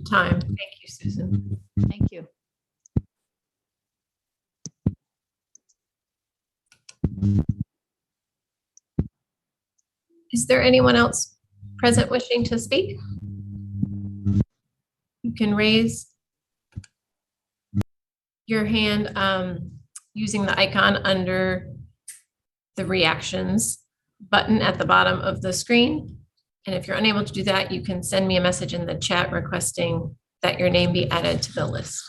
Time. Thank you, Susan. Thank you. Is there anyone else present wishing to speak? You can raise your hand using the icon under the reactions button at the bottom of the screen. And if you're unable to do that, you can send me a message in the chat requesting that your name be added to the list.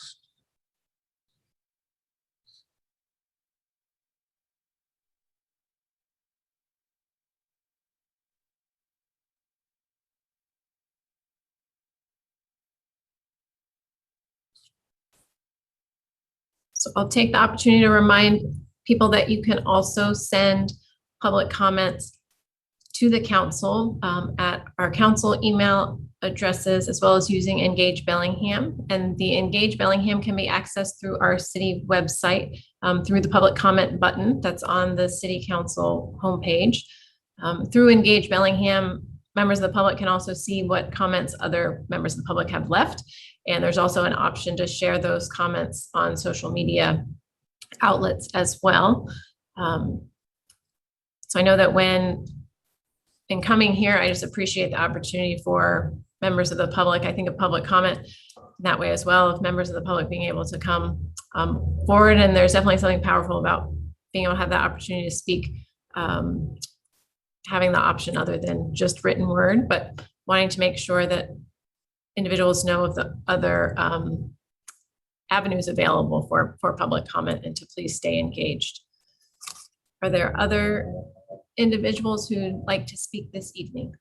So I'll take the opportunity to remind people that you can also send public comments to the council at our council email addresses, as well as using Engage Bellingham. And the Engage Bellingham can be accessed through our city website through the public comment button that's on the city council homepage. Through Engage Bellingham, members of the public can also see what comments other members of the public have left. And there's also an option to share those comments on social media outlets as well. So I know that in coming here, I just appreciate the opportunity for members of the public. I think a public comment that way as well, of members of the public being able to come forward. And there's definitely something powerful about being able to have that opportunity to speak, having the option other than just written word, but wanting to make sure that individuals know of the other avenues available for public comment and to please stay engaged. Are there other individuals who'd like to speak this evening?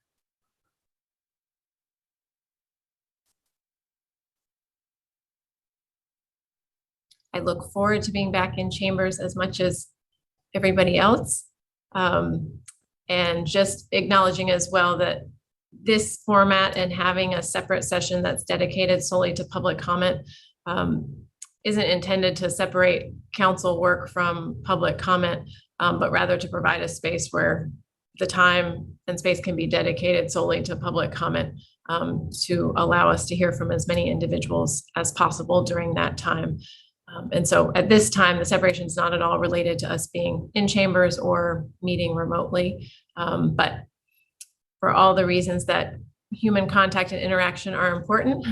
I look forward to being back in chambers as much as everybody else. And just acknowledging as well that this format and having a separate session that's dedicated solely to public comment isn't intended to separate council work from public comment, but rather to provide a space where the time and space can be dedicated solely to public comment, to allow us to hear from as many individuals as possible during that time. And so at this time, the separation is not at all related to us being in chambers or meeting remotely. But for all the reasons that human contact and interaction are important,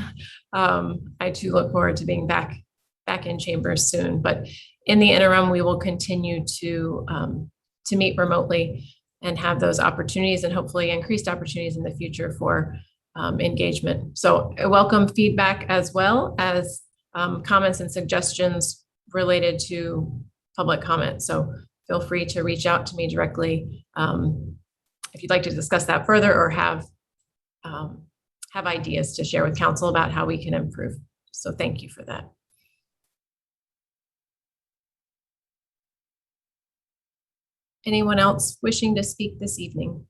I too look forward to being back in chambers soon. But in the interim, we will continue to meet remotely and have those opportunities and hopefully increased opportunities in the future for engagement. So I welcome feedback as well as comments and suggestions related to public comment. So feel free to reach out to me directly if you'd like to discuss that further or have ideas to share with council about how we can improve. So thank you for that. Anyone else wishing to speak this evening?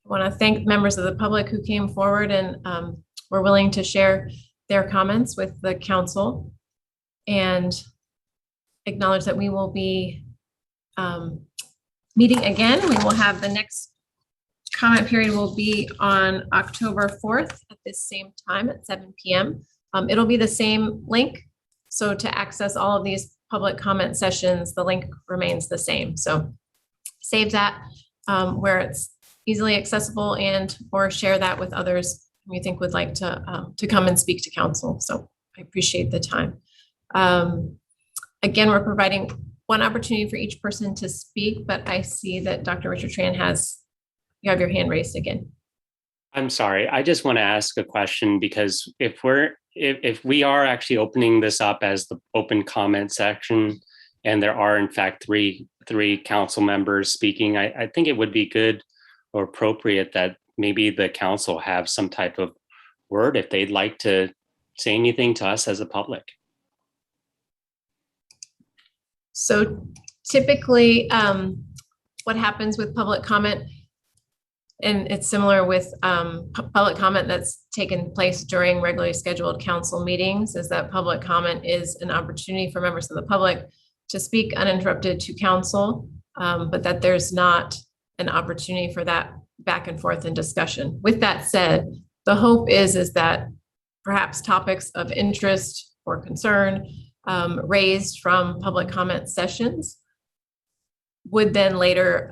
I want to thank members of the public who came forward and were willing to share their comments with the council, and acknowledge that we will be meeting again. We will have the next comment period will be on October 4th at this same time at 7 p.m. It'll be the same link. So to access all of these public comment sessions, the link remains the same. So save that where it's easily accessible, and or share that with others who you think would like to come and speak to council. So I appreciate the time. Again, we're providing one opportunity for each person to speak, but I see that Dr. Richard Tran you have your hand raised again. I'm sorry. I just want to ask a question, because if we are actually opening this up as the open comment section, and there are in fact three council members speaking, I think it would be good or appropriate that maybe the council have some type of word if they'd like to say anything to us as a public. So typically what happens with public comment, and it's similar with public comment that's taken place during regularly scheduled council meetings, is that public comment is an opportunity for members of the public to speak uninterrupted to council, but that there's not an opportunity for that back and forth and discussion. With that said, the hope is that perhaps topics of interest or concern raised from public comment sessions would then later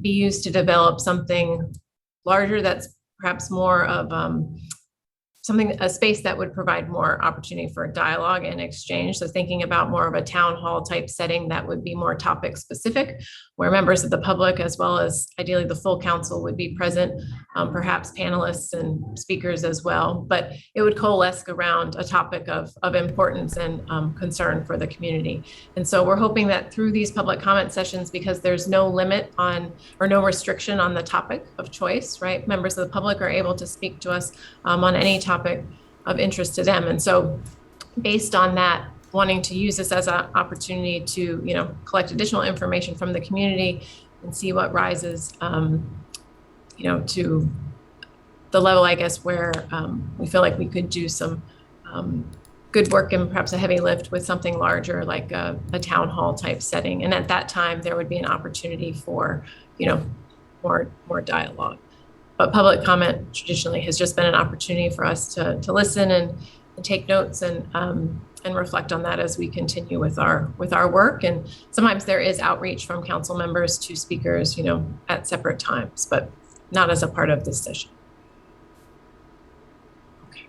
be used to develop something larger that's perhaps more of a space that would provide more opportunity for dialogue and exchange. So thinking about more of a town hall type setting that would be more topic specific, where members of the public, as well as ideally the full council, would be present, perhaps panelists and speakers as well, but it would coalesce around a topic of importance and concern for the community. And so we're hoping that through these public comment sessions, because there's no limit on or no restriction on the topic of choice, right? Members of the public are able to speak to us on any topic of interest to them. And so based on that, wanting to use this as an opportunity to, collect additional information from the community and see what rises, to the level, I guess, where we feel like we could do some good work and perhaps a heavy lift with something larger, like a town hall type setting. And at that time, there would be an opportunity for, more dialogue. But public comment traditionally has just been an opportunity for us to listen and take notes and reflect on that as we continue with our work. And sometimes there is outreach from council members to speakers, at separate times, but not as a part of this session. Okay.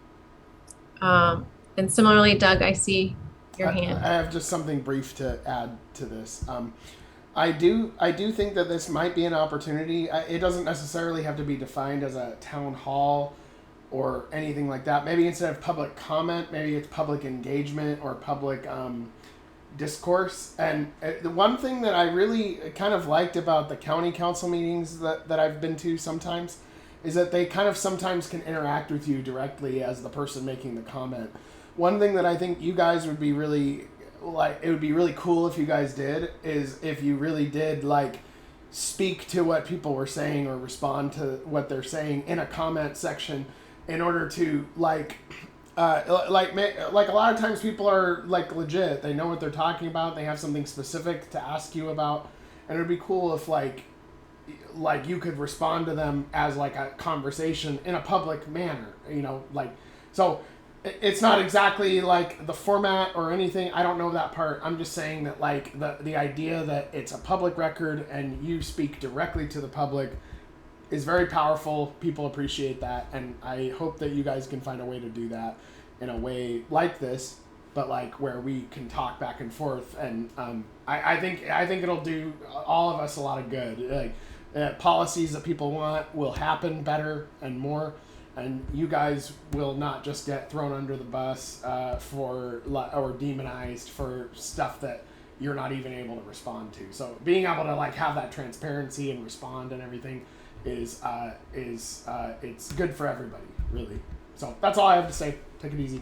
And similarly, Doug, I see your hand. I have just something brief to add to this. I do think that this might be an opportunity. It doesn't necessarily have to be defined as a town hall or anything like that. Maybe instead of public comment, maybe it's public engagement or public discourse. And the one thing that I really kind of liked about the county council meetings that I've been to sometimes is that they kind of sometimes can interact with you directly as the person making the comment. One thing that I think you guys would be really it would be really cool if you guys did is if you really did speak to what people were saying or respond to what they're saying in a comment section, in order to like a lot of times people are legit, they know what they're talking about, they have something specific to ask you about, and it would be cool if you could respond to them as a conversation in a public manner, so it's not exactly the format or anything. I don't know that part. I'm just saying that the idea that it's a public record and you speak directly to the public is very powerful. People appreciate that, and I hope that you guys can find a way to do that in a way like this, but where we can talk back and forth. And I think it'll do all of us a lot of good. Policies that people want will happen better and more, and you guys will not just get thrown under the bus or demonized for stuff that you're not even able to respond to. So being able to have that transparency and respond and everything is it's good for everybody, really. So that's all I have to say. Take it easy.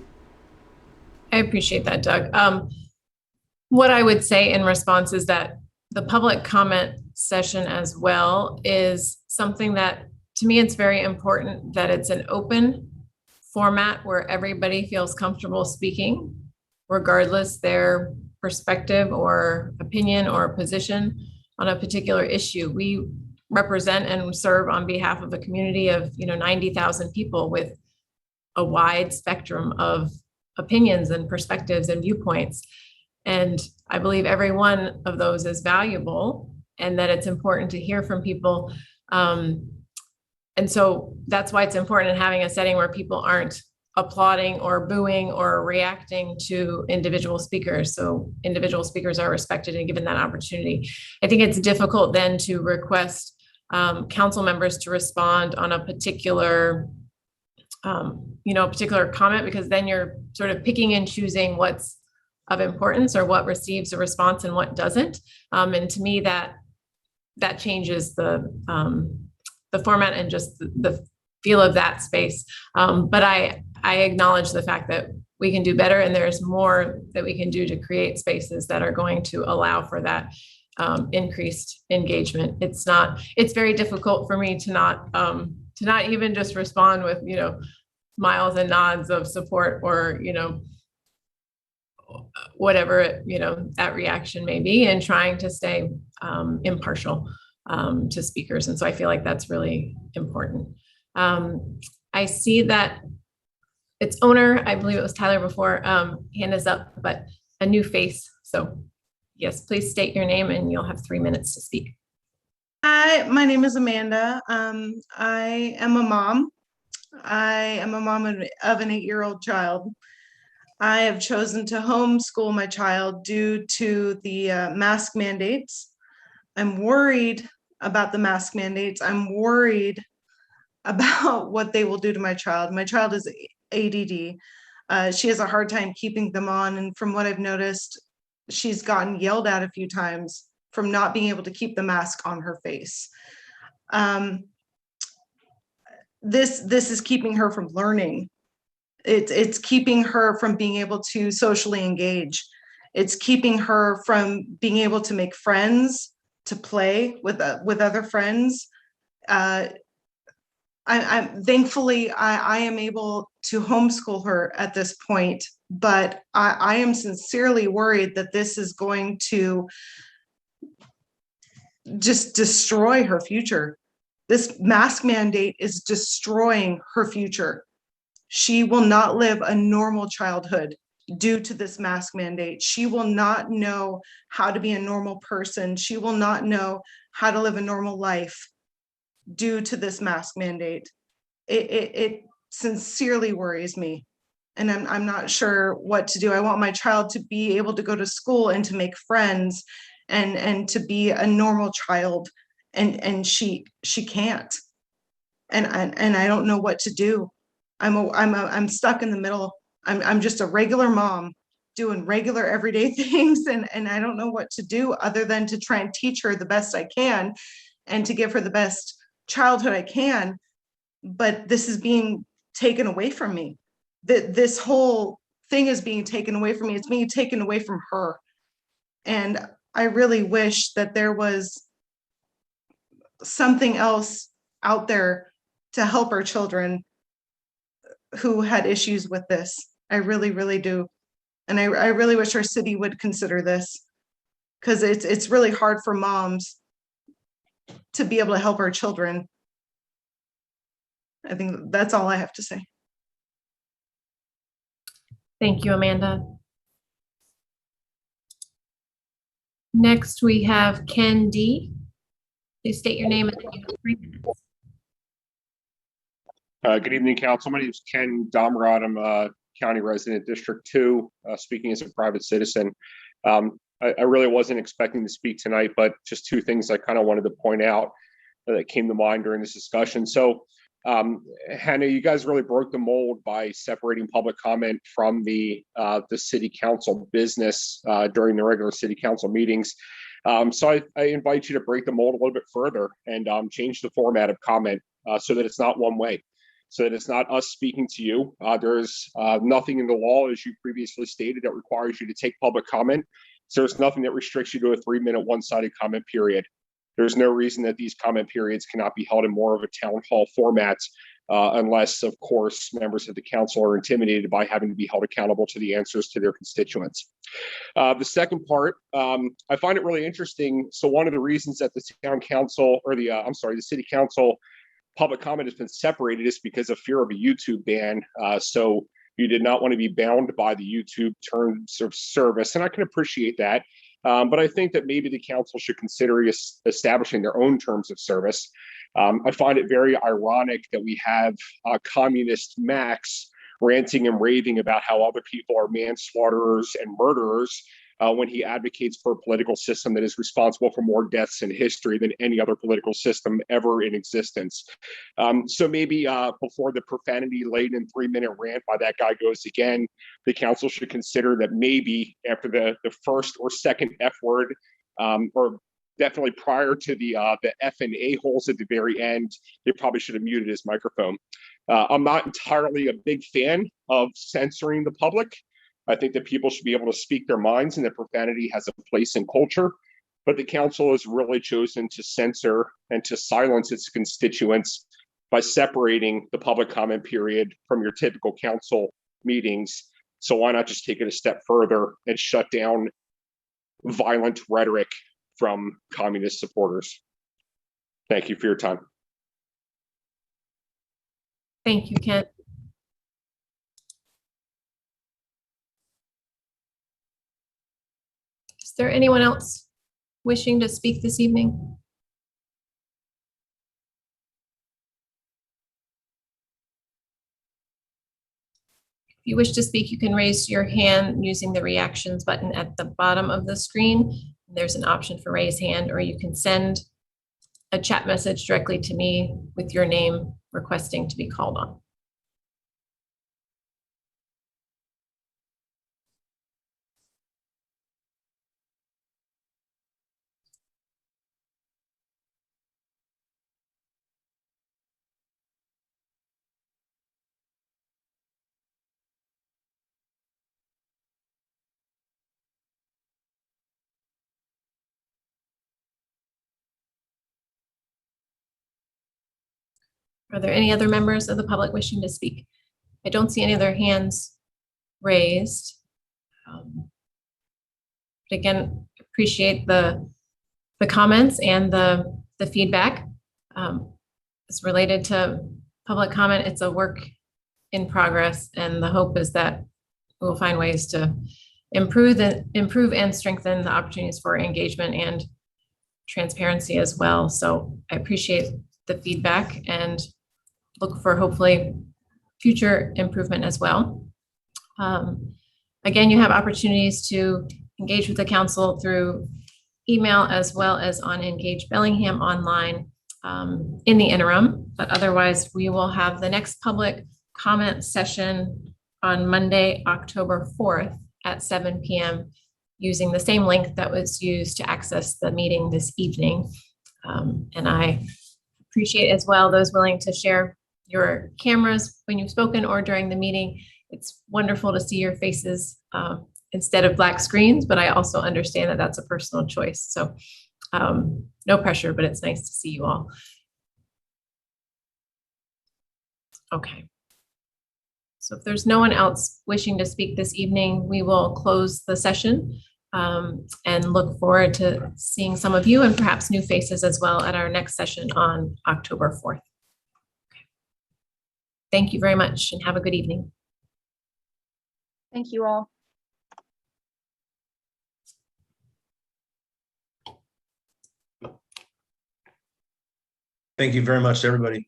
I appreciate that, Doug. What I would say in response is that the public comment session as well is something that, to me, it's very important that it's an open format where everybody feels comfortable speaking, regardless their perspective or opinion or position on a particular issue. We represent and serve on behalf of a community of 90,000 people with a wide spectrum of opinions and perspectives and viewpoints. And I believe every one of those is valuable, and that it's important to hear from people. And so that's why it's important in having a setting where people aren't applauding or booing or reacting to individual speakers. So individual speakers are respected and given that opportunity. I think it's difficult then to request council members to respond on a particular particular comment, because then you're sort of picking and choosing what's of importance or what receives a response and what doesn't. And to me, that changes the format and just the feel of that space. But I acknowledge the fact that we can do better, and there's more that we can do to create spaces that are going to allow for that increased engagement. It's very difficult for me to not even just respond with, smiles and nods of support or, whatever, that reaction may be, and trying to stay impartial to speakers. And so I feel like that's really important. I see that its owner, I believe it was Tyler before, hand is up, but a new face. So yes, please state your name and you'll have 3 minutes to speak. Hi, my name is Amanda. I am a mom. I am a mom of an 8-year-old child. I have chosen to homeschool my child due to the mask mandates. I'm worried about the mask mandates. I'm worried about what they will do to my child. My child is ADD. She has a hard time keeping them on. And from what I've noticed, she's gotten yelled at a few times from not being able to keep the mask on her face. This is keeping her from learning. It's keeping her from being able to socially engage. It's keeping her from being able to make friends, to play with other friends. I'm thankfully I am able to homeschool her at this point, but I am sincerely worried that this is going to just destroy her future. This mask mandate is destroying her future. She will not live a normal childhood due to this mask mandate. She will not know how to be a normal person. She will not know how to live a normal life due to this mask mandate. It sincerely worries me. And I'm not sure what to do. I want my child to be able to go to school and to make friends and to be a normal child. And she can't. And I don't know what to do. I'm stuck in the middle. I'm just a regular mom doing regular everyday things, and I don't know what to do other than to try and teach her the best I can and to give her the best childhood I can. But this is being taken away from me. This whole thing is being taken away from me. It's being taken away from her. And I really wish that there was something else out there to help our children who had issues with this. I really, really do. And I really wish our city would consider this, because it's really hard for moms to be able to help our children. I think that's all I have to say. Thank you, Amanda. Next, we have Ken D. Please state your name and then you have 3 minutes. Good evening, Council. My name is Ken Domrod. I'm a county resident, District 2, speaking as a private citizen. I really wasn't expecting to speak tonight, but just 2 things I kind of wanted to point out that came to mind during this discussion. So, Hannah, you guys really broke the mold by separating public comment from the city council business during the regular city council meetings. So I invite you to break the mold a little bit further and change the format of comment so that it's not one way, so that it's not us speaking to you. There's nothing in the law, as you previously stated, that requires you to take public comment. So there's nothing that restricts you to a 3-minute one-sided comment period. There's no reason that these comment periods cannot be held in more of a town hall format, unless, of course, members of the council are intimidated by having to be held accountable to the answers to their constituents. The second part, I find it really interesting. So one of the reasons that the town council, or the city council public comment has been separated is because of fear of a YouTube ban. So you did not want to be bound by the YouTube terms of service, and I can appreciate that. But I think that maybe the council should consider establishing their own terms of service. I find it very ironic that we have communist Max ranting and raving about how other people are manslaughterers and murderers when he advocates for a political system that is responsible for more deaths in history than any other political system ever in existence. So maybe before the profanity-laden 3-minute rant by that guy goes again, the council should consider that maybe after the first or second F word, or definitely prior to the F and A holes at the very end, they probably should have muted his microphone. I'm not entirely a big fan of censoring the public. I think that people should be able to speak their minds and that profanity has a place in culture, but the council has really chosen to censor and to silence its constituents by separating the public comment period from your typical council meetings. So why not just take it a step further and shut down violent rhetoric from communist supporters? Thank you for your time. Thank you, Ken. Is there anyone else wishing to speak this evening? If you wish to speak, you can raise your hand using the reactions button at the bottom of the screen. There's an option for raise hand, or you can send a chat message directly to me with your name requesting to be called on. Are there any other members of the public wishing to speak? I don't see any other hands raised. But again, appreciate the comments and the feedback. It's related to public comment. It's a work in progress, and the hope is that we'll find ways to improve and strengthen the opportunities for engagement and transparency as well. So I appreciate the feedback and look for hopefully future improvement as well. Again, you have opportunities to engage with the council through email as well as on Engage Bellingham online in the interim, but otherwise we will have the next public comment session on Monday, October 4th at 7 p.m. using the same link that was used to access the meeting this evening. And I appreciate as well those willing to share your cameras when you've spoken or during the meeting. It's wonderful to see your faces instead of black screens, but I also understand that that's a personal choice. So no pressure, but it's nice to see you all. Okay. So if there's no one else wishing to speak this evening, we will close the session and look forward to seeing some of you and perhaps new faces as well at our next session on October 4th. Okay. Thank you very much and have a good evening. Thank you all. Thank you very much, everybody.